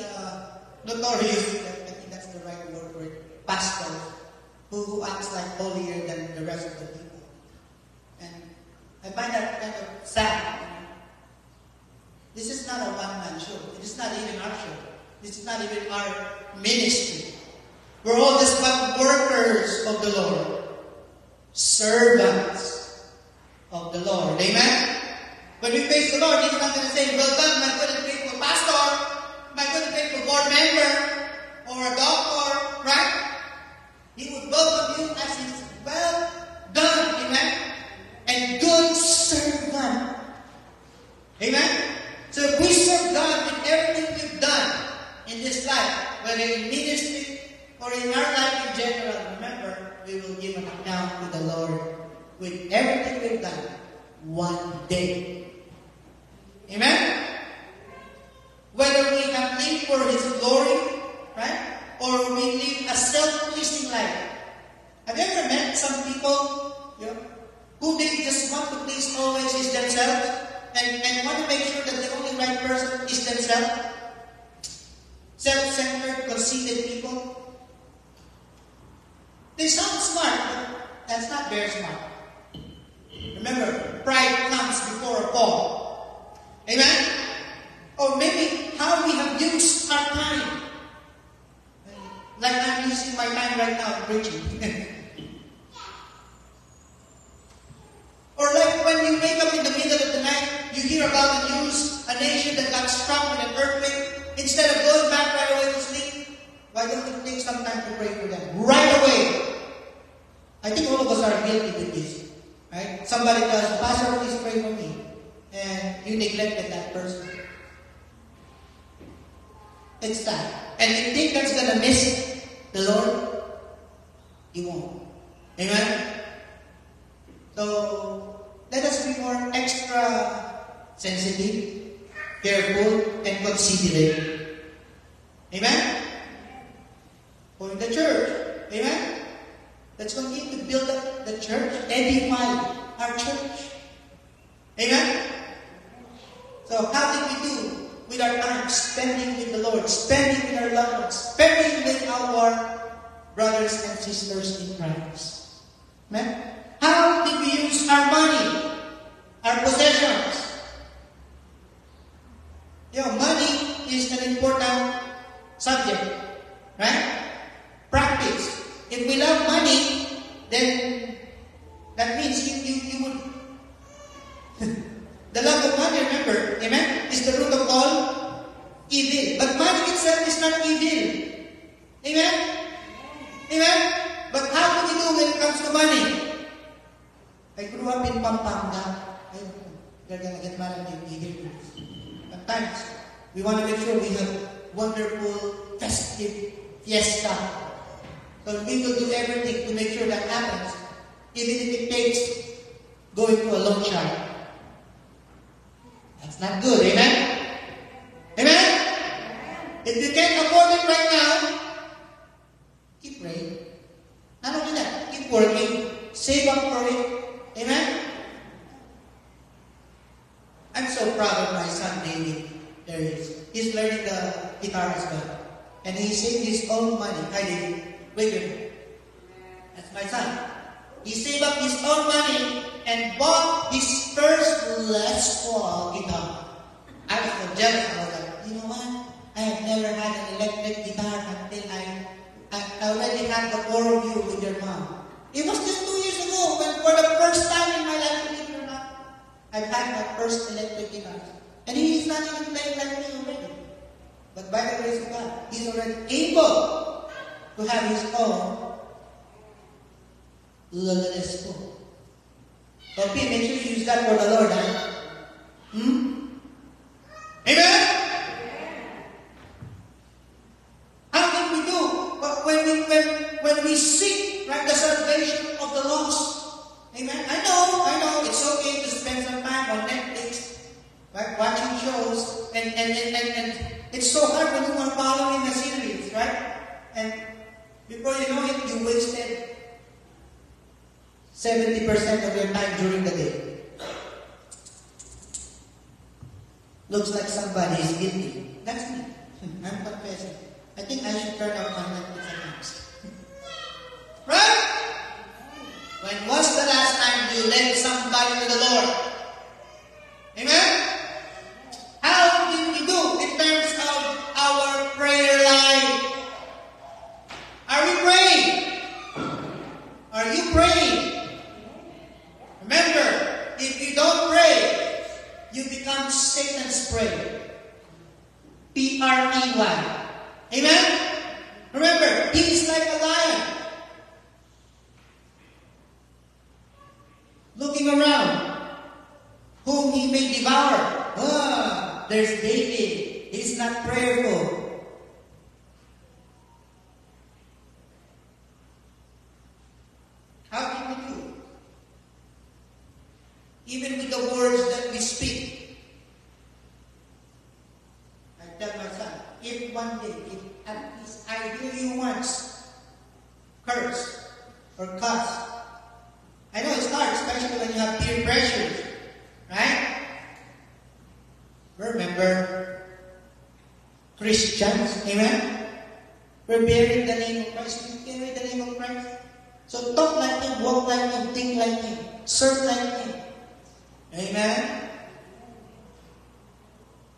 notorious, I think that's the right word for it, pastors who acts like holier than the rest of the people. And I find that kind of sad. This is not a one-man show. It is not even our show. This is not even our ministry. We're all just but workers of the Lord. Servants of the Lord. Amen? When we face the Lord, He's not going to say, well done, my good and faithful pastor, my good and faithful board member, or a doctor, right? He would welcome you as His well done, amen? And good servant. Amen? So if we serve God with everything we've done in this life, whether in ministry or in our life in general, remember, we will give an account to the Lord with everything we've done one day. Amen? Whether we have lived for His glory, right? Or we live a self-pleasing life. Have you ever met some people, you know, who they just want to please always is themselves and want to make sure that the only right person is themselves? Self-centered, conceited people. They sound smart, but that's not very smart. Remember, pride comes before a fall. Amen? Or maybe how we have used our time. why don't you take some time to pray for them? Right away. I think all of us are guilty with this. Right? Somebody tells, Pastor, please pray for me. And you neglected that person. It's sad. And you think that's going to miss the Lord? You won't. Amen? So, let us be more extra sensitive, careful, and considerate. Amen? For the church. Amen? Let's continue to build up the church, edify our church. Amen? So, how did we do with our time? Spending with the Lord, spending with our loved ones, spending with our brothers and sisters in Christ. Amen? How did we use our money, our possessions? Money is an important subject, right? Practice. If we love money, then that means you would. The love of money, remember, amen, is the root of all evil. But money itself is not evil. Amen? Amen? But how do we do when it comes to money? I grew up in Pampanga. They're going to get mad at me here. Sometimes, we want to make sure we have wonderful, festive fiesta. So we will do everything to make sure that happens. Even if it takes going to a loan shark. That's not good, amen? Amen? If you can't afford it right now, keep praying. Not only that, keep working. Save up for it. Amen? I'm so proud of my son, David. There he is. He's learning the guitar as well. And he saved his own money. Hi, David. Wait a minute. That's my son. He saved up his own money and bought his first Les Paul guitar. I was so jealous. I was like, you know what? I have never had an electric guitar until I already had the four of you with your mom. It was just 2 years ago when for the first time in my life, believe it or not, I've had my first electric guitar. And he's not even playing like me already. But by the grace of God, he's already able to have his own Les Paul. So Pete, make sure you use that for the Lord, huh? Amen? How did we do? When we seek, right, the salvation of the lost. Amen? I know, it's okay to spend some time on Netflix, right, watching shows, and it's so hard when you are following the series, right? And before you know it, you wasted 70% of your time during the day. Looks like somebody is guilty. That's me. I'm confessing. I think I should turn off my Netflix accounts. Right? When was the last time you led somebody to the Lord? Amen? How did we do in terms of our prayer life? Are we praying? Are you praying? Remember, if you don't pray, you become Satan's prey. P-R-E-Y. Amen? Remember, he is like a lion. Looking around, whom he may devour. There's David. He's not prayerful. How can we do? Even with the words that we speak. I tell my son, if one day, if at least I hear you once curse or cuss, I know it's hard, especially when you have peer pressure, right? Remember, Christians, amen? We're bearing the name of Christ. We carry the name of Christ. So talk like Him, walk like Him, think like Him, serve like Him. Amen?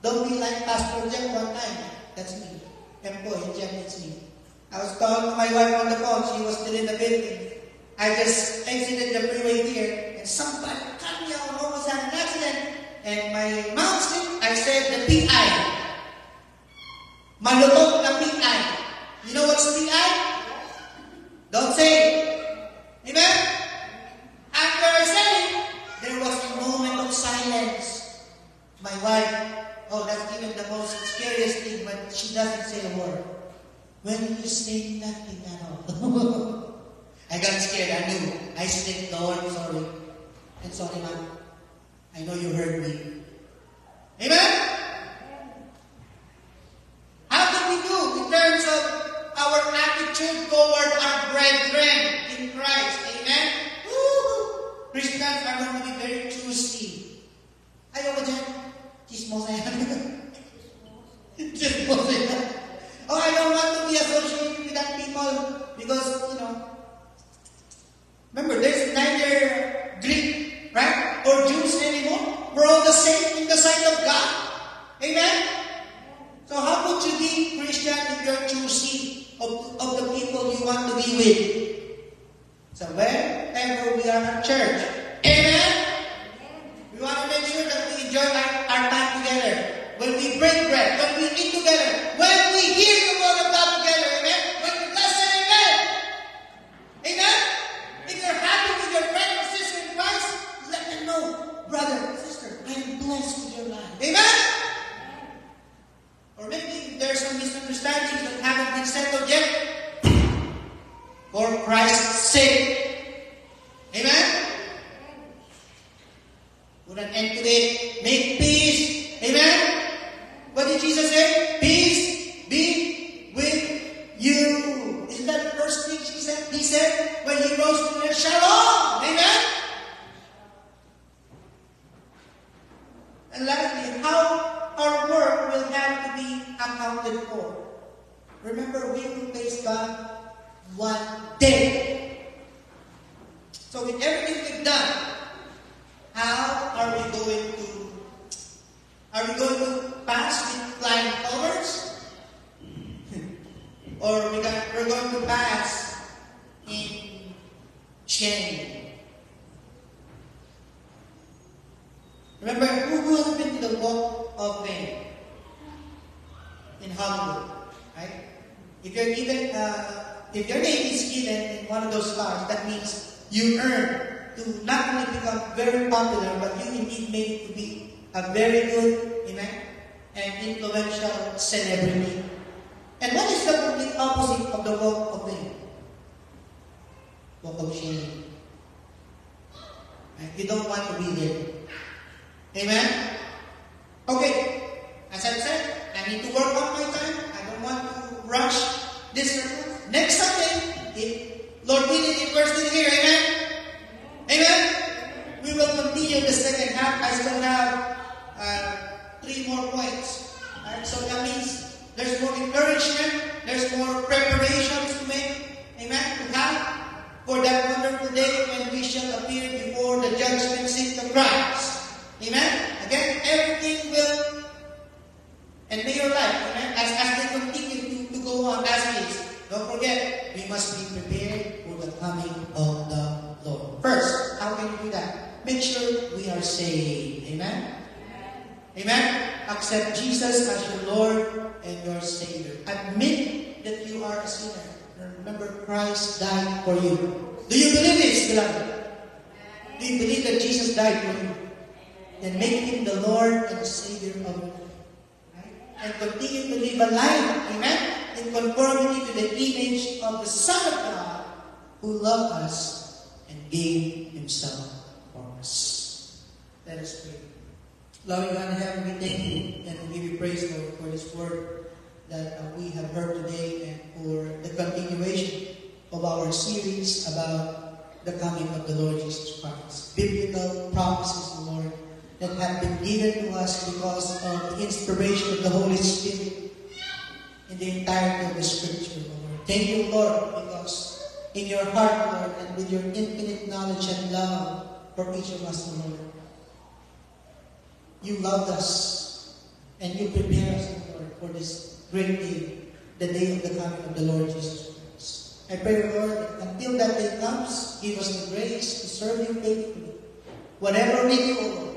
Don't be like Pastor Jeff one time. That's me. Empo, Jeff, it's me. I was talking to my wife on the phone. She was still in the building. I just exited the freeway here, and somebody cut me off, almost had an accident. And my mouth slipped. I said the PI. Malutong na PI. You know what My wife, oh, that's even the most scariest thing, but she doesn't say a word. When you say nothing at all. I got scared, I knew. I said, Lord, sorry. And sorry, ma'am. I know you heard me. Amen? How can we do in terms of our attitude toward our brethren in Christ? Amen? Woo! Christians are going to be very choosy. Ayaw ko dyan. Chismosa yan. Chismosa yan. Oh, I don't want to be associated with that people because, remember, there's neither Greek, right, or Jews anymore. We're all the same in the sight of God. Amen? So how could you be Christian if you're choosy of the people you want to be with? So wherever we are at church, amen? We want to make sure that we enjoy our time together. When we break bread, when we eat together, when we hear the word of God together, amen? When we bless and amen. Amen? If you're happy with your friend or sister in Christ, let them know, brother, sister, I am blessed with your life. Amen? Or maybe there's some misunderstandings that haven't been settled yet. For Christ's sake. Amen? Put an end to it. Make peace. Amen? What did Jesus say? Peace be with you. Isn't that the first thing he said when he rose to the Shalom. Amen? And lastly, how our work will have to be accounted for. Remember, we will face God one day. So with everything we've done, how are we going to pass with flying colors? Or we're going to pass in shame? Remember, who has been to the Walk of Fame in Hollywood, right? If your name is given in one of those stars, that means you earn to not only become very popular, but you indeed made it to be a very good, amen, and influential celebrity. And what is the complete opposite of the Walk of Fame? Walk of shame. Right? You don't want to be there. Amen? Okay. As I said, I need to work on my time. I don't want to rush this service. Next Sunday, if Lord willing, if we're still here, amen? Amen? We will continue the second half. I still have 3 more points. Right? So that means there's more encouragement, there's more preparations to make, amen, to have for that wonderful day when we shall appear before the judgment seat of Christ. Amen? Again, everything will, and may your life, amen, as they continue to go on as is, don't forget, we must be prepared for the coming of the Lord. First, how can we do that? Make sure we are saved. Amen? Amen? Accept Jesus as your Lord and your Savior. Admit that you are a sinner. Remember, Christ died for you. Do you believe this, beloved? Do you believe that Jesus died for you? Then make Him the Lord and the Savior of your life. Right? And continue to live a life, amen, in conformity to the image of the Son of God who loved us and gave Himself for us. Let us pray. Loving God in heaven, we thank you and we give you praise, Lord, for this word that we have heard today and for the continuation of our series about the coming of the Lord Jesus Christ. Biblical promises, Lord, that have been given to us because of the inspiration of the Holy Spirit in the entirety of the Scripture, Lord. Thank you, Lord, because in your heart, Lord, and with your infinite knowledge and love for each of us, Lord, you loved us and you prepared us, Lord, for this great day, the day of the coming of the Lord Jesus Christ. I pray, Lord, that until that day comes, give us the grace to serve you faithfully. Whatever we do, Lord,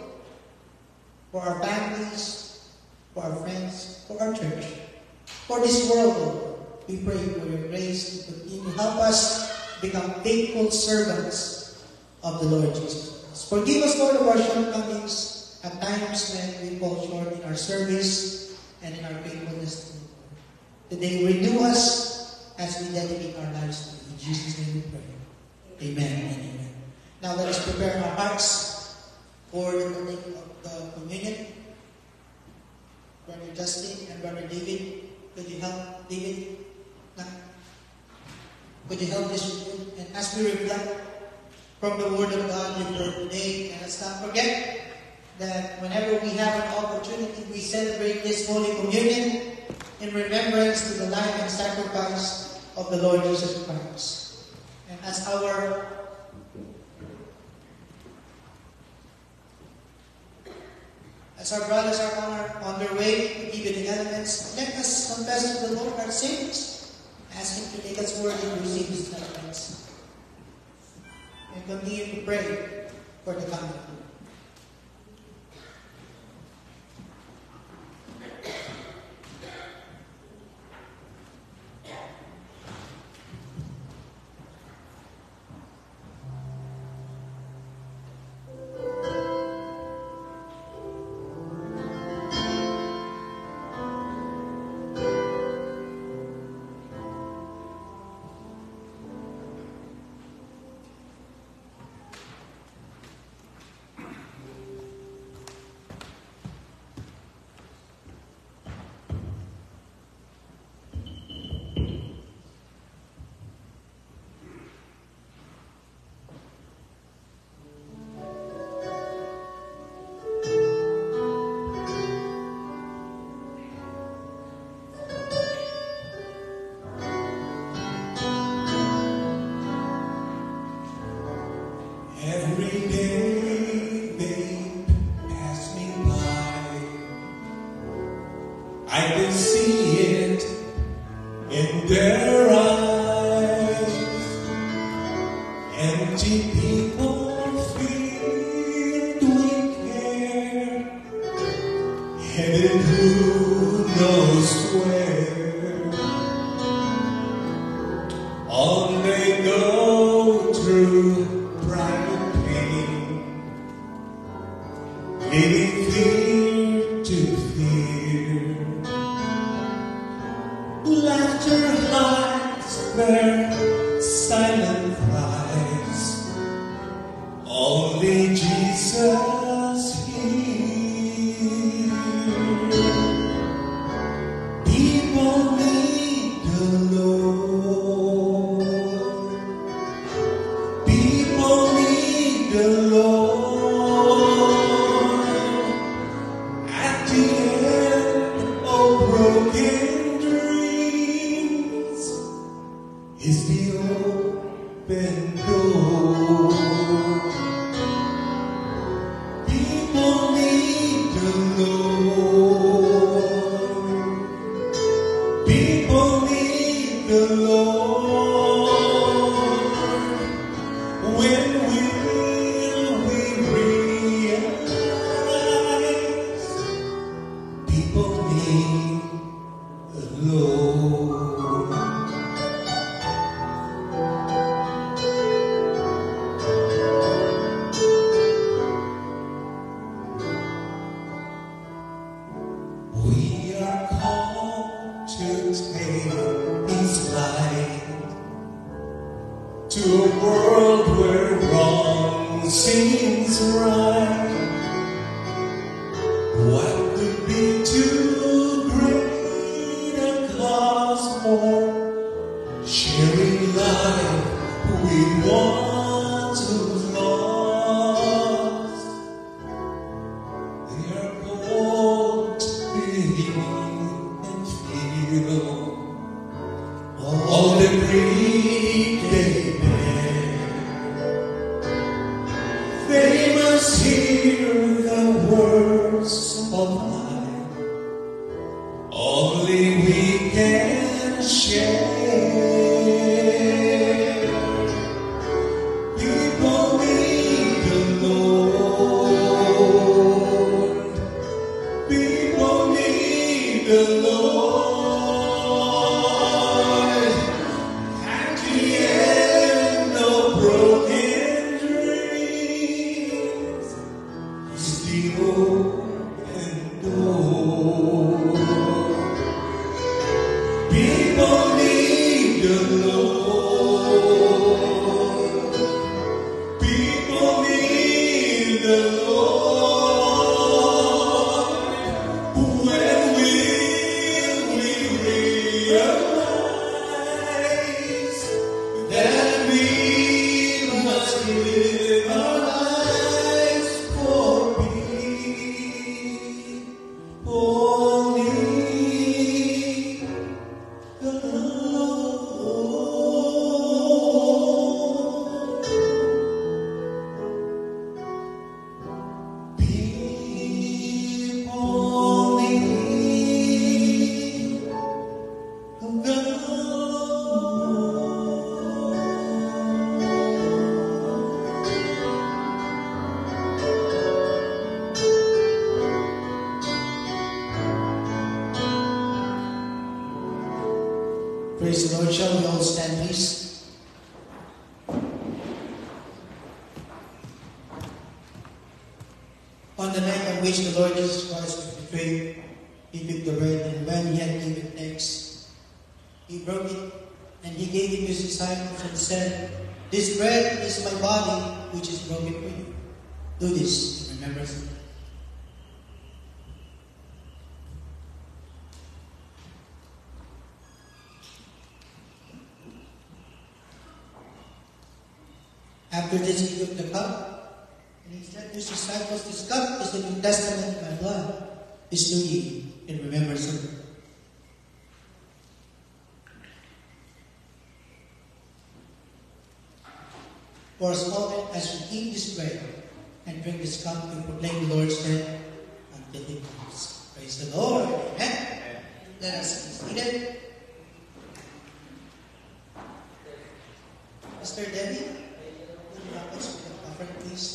for our families, for our friends, for our church, for this world, Lord, we pray for your grace to continue to help us become faithful servants of the Lord Jesus Christ. Forgive us, Lord, of our shortcomings. at times when we fall short in our service and in our faithfulness to the Lord. Today, renew us as we dedicate our lives to you. In Jesus' name we pray. Amen and amen. Now let us prepare our hearts for the taking of the communion. Brother Justin and Brother David, could you help David? Could you help this with you? And as we reflect from the Word of God we heard today, and let's not forget that whenever we have an opportunity, we celebrate this Holy Communion in remembrance to the life and sacrifice of the Lord Jesus Christ. And as our brothers are on their way to give you the elements, let us confess to the Lord our sins. Ask Him to make us worthy to receive His elements. And continue to pray for the coming food. Still Praise the Lord. Shall we all stand, please? On the night on which the Lord Jesus Christ was betrayed, he took the bread, and when he had given thanks, he broke it, and he gave it to his disciples and said, "This bread is my body, which is broken for you. Do this in remembrance of me." After this, he took the cup, and he said to his disciples, "This cup is the New Testament in my blood. This do ye in remembrance of me." For as often as we eat this bread and drink this cup, we proclaim the Lord's death until he comes. Praise the Lord. Amen. Let us be seated. Mr. Debbie, would you help us with the offering, please?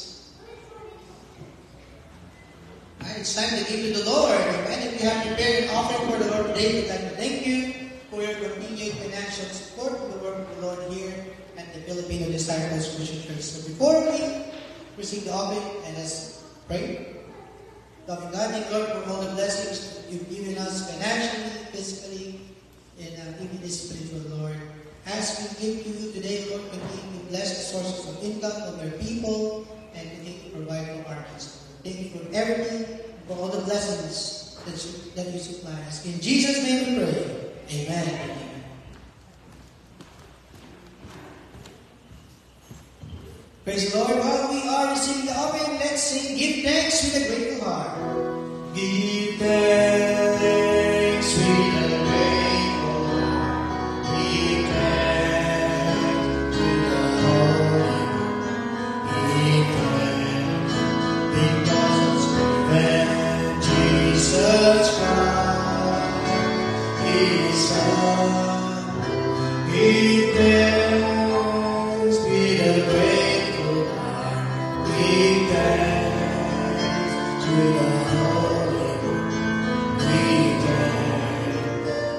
Alright, it's time to give to the Lord. Amen. If you have prepared an offering for the Lord today, we'd like to thank you for your continued financial support for the work of the Lord here at the Filipino Disciples Mission Church. So before we receive the offering, and let's pray. Loving God, thank Lord for all the blessings that you've given us financially, physically, and even spiritual, Lord. As we give to you today, Lord, continue to bless the sources of income of your people and continue to provide for our needs. Thank you for everything, for all the blessings that you supply us. In Jesus' name we pray. Amen. Amen. Praise the Lord. While we are receiving the offering, let's sing Give Thanks with a Grateful Heart. Give thanks with a grateful heart. Give thanks to the Holy One. Give thanks because when Jesus Christ, His Son. Give thanks with a grateful heart. Give thanks to the Holy One. Give thanks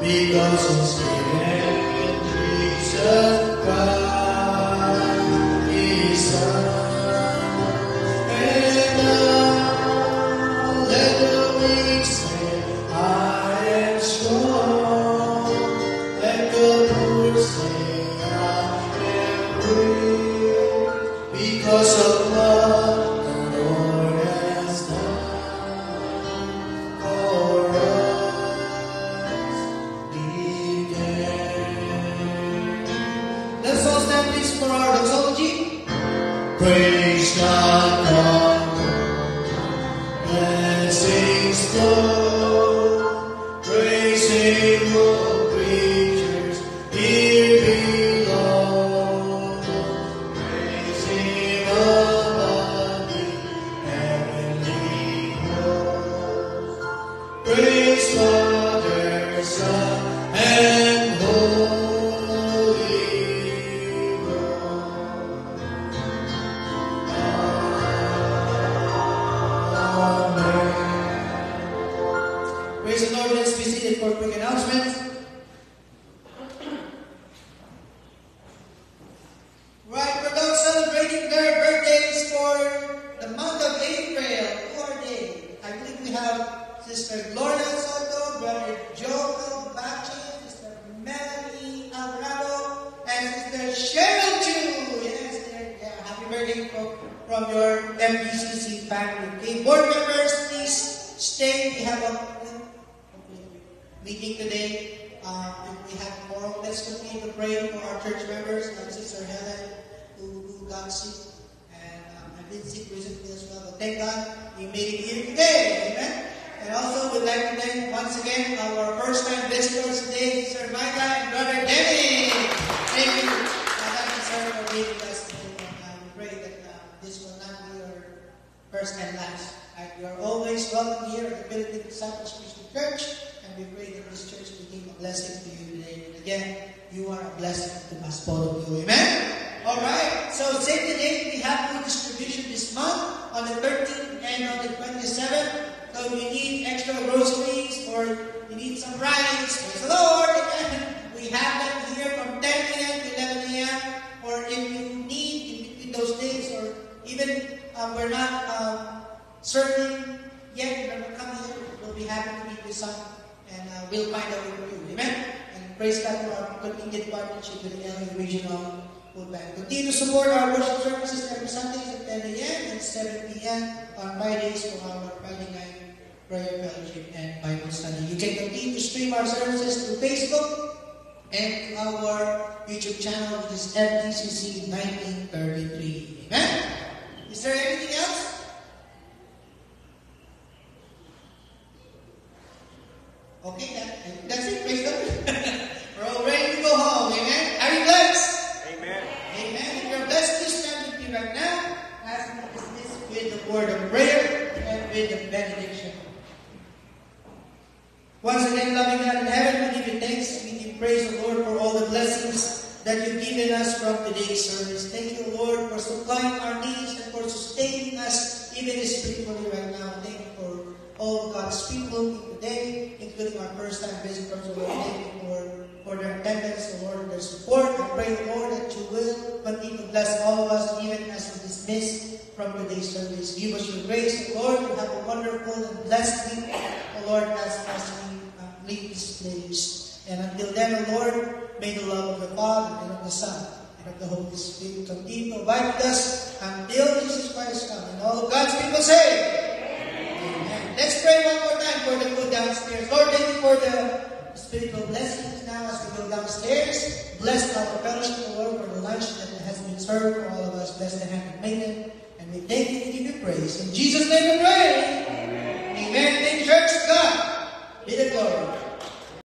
because His given Jesus Christ, His Son. And now let the weak say, I am strong. Let the poor say, I am rich. Because of what the Lord has done for us. Give thanks. Let's all stand please for our doxology. Praise God, come, blessings flow, praise Him, all creatures here below, praise Him above the heavenly host, praise Father, Son, and Holy Ghost. Praise the Lord. Let's be seated for a quick announcement. Right, we're now celebrating their birthdays for the month of April. Who are they? I believe we have Sister Gloria Soto, Brother Joel Bachi, Sister Melanie Alvarado, and Sister Cheryl Chu. Yes, happy birthday from your MPCC family. Okay, board members, please stay. We have a meeting today. If we have more, let's continue to pray for our church members, like Sister Helen, who got sick, and I've been sick recently as well. But thank God we made it here today. Amen. And also, we'd like to thank once again our first-time visitors today, Sister Micah and Brother Denny. Thank you. Thank you, sir, for being with us today. And we pray that this will not be your first and last. You are always welcome here at the Philippine Disciples Christian Church, and we pray that this church became a blessing to you today. And again, you are a blessing to us, all of you. Amen? Alright, so save the date. We have food distribution this month on the 13th and on the 27th. So if you need extra groceries or you need some rice, praise the Lord, amen. We have them we're not serving yet, remember, come here. We'll be happy to meet with some, and we'll find out what to do. Amen? And praise God for our continued partnership with the LA Regional Food Bank. Continue to support our worship services every Sundays at 10 a.m. and 7 p.m. on Fridays for our Friday night prayer fellowship and Bible study. You can continue to stream our services through Facebook and our YouTube channel, which is FTCC 1933. Amen? Is there anything else? Okay, that's it. Praise God. We're all ready to go home. Amen? Are you blessed? Amen. Amen. If you're blessed, please stand with me right now as we dismiss with the word of prayer and with the benediction. Once again, loving God in heaven, we give you thanks and we give praise, O Lord, for all the blessings that you've given us from today's service. Thank you, Lord, for supplying our needs and for sustaining us even spiritually right now. Thank you for all of God's people today, including our first-time visitors, O Lord. Thank you for their attendance, O Lord, their support. I pray, Lord, that you will continue to bless all of us even as we dismiss from today's service. Give us your grace, O Lord, to have a wonderful and blessed week, O Lord, as we leave this place. And until then, O Lord, may the love of the Father and of the Son and of the Holy Spirit continue to abide with us until Jesus Christ comes. And all of God's people say, Amen. Let's pray one more time for the food downstairs. Lord, thank you for the spiritual blessings now as we go downstairs. Bless our fellowship, O Lord, for the lunch that has been served for all of us. Bless the hand of Nathan. And we thank you and give you praise. In Jesus' name we pray. Amen. Thank you, church. God be the glory.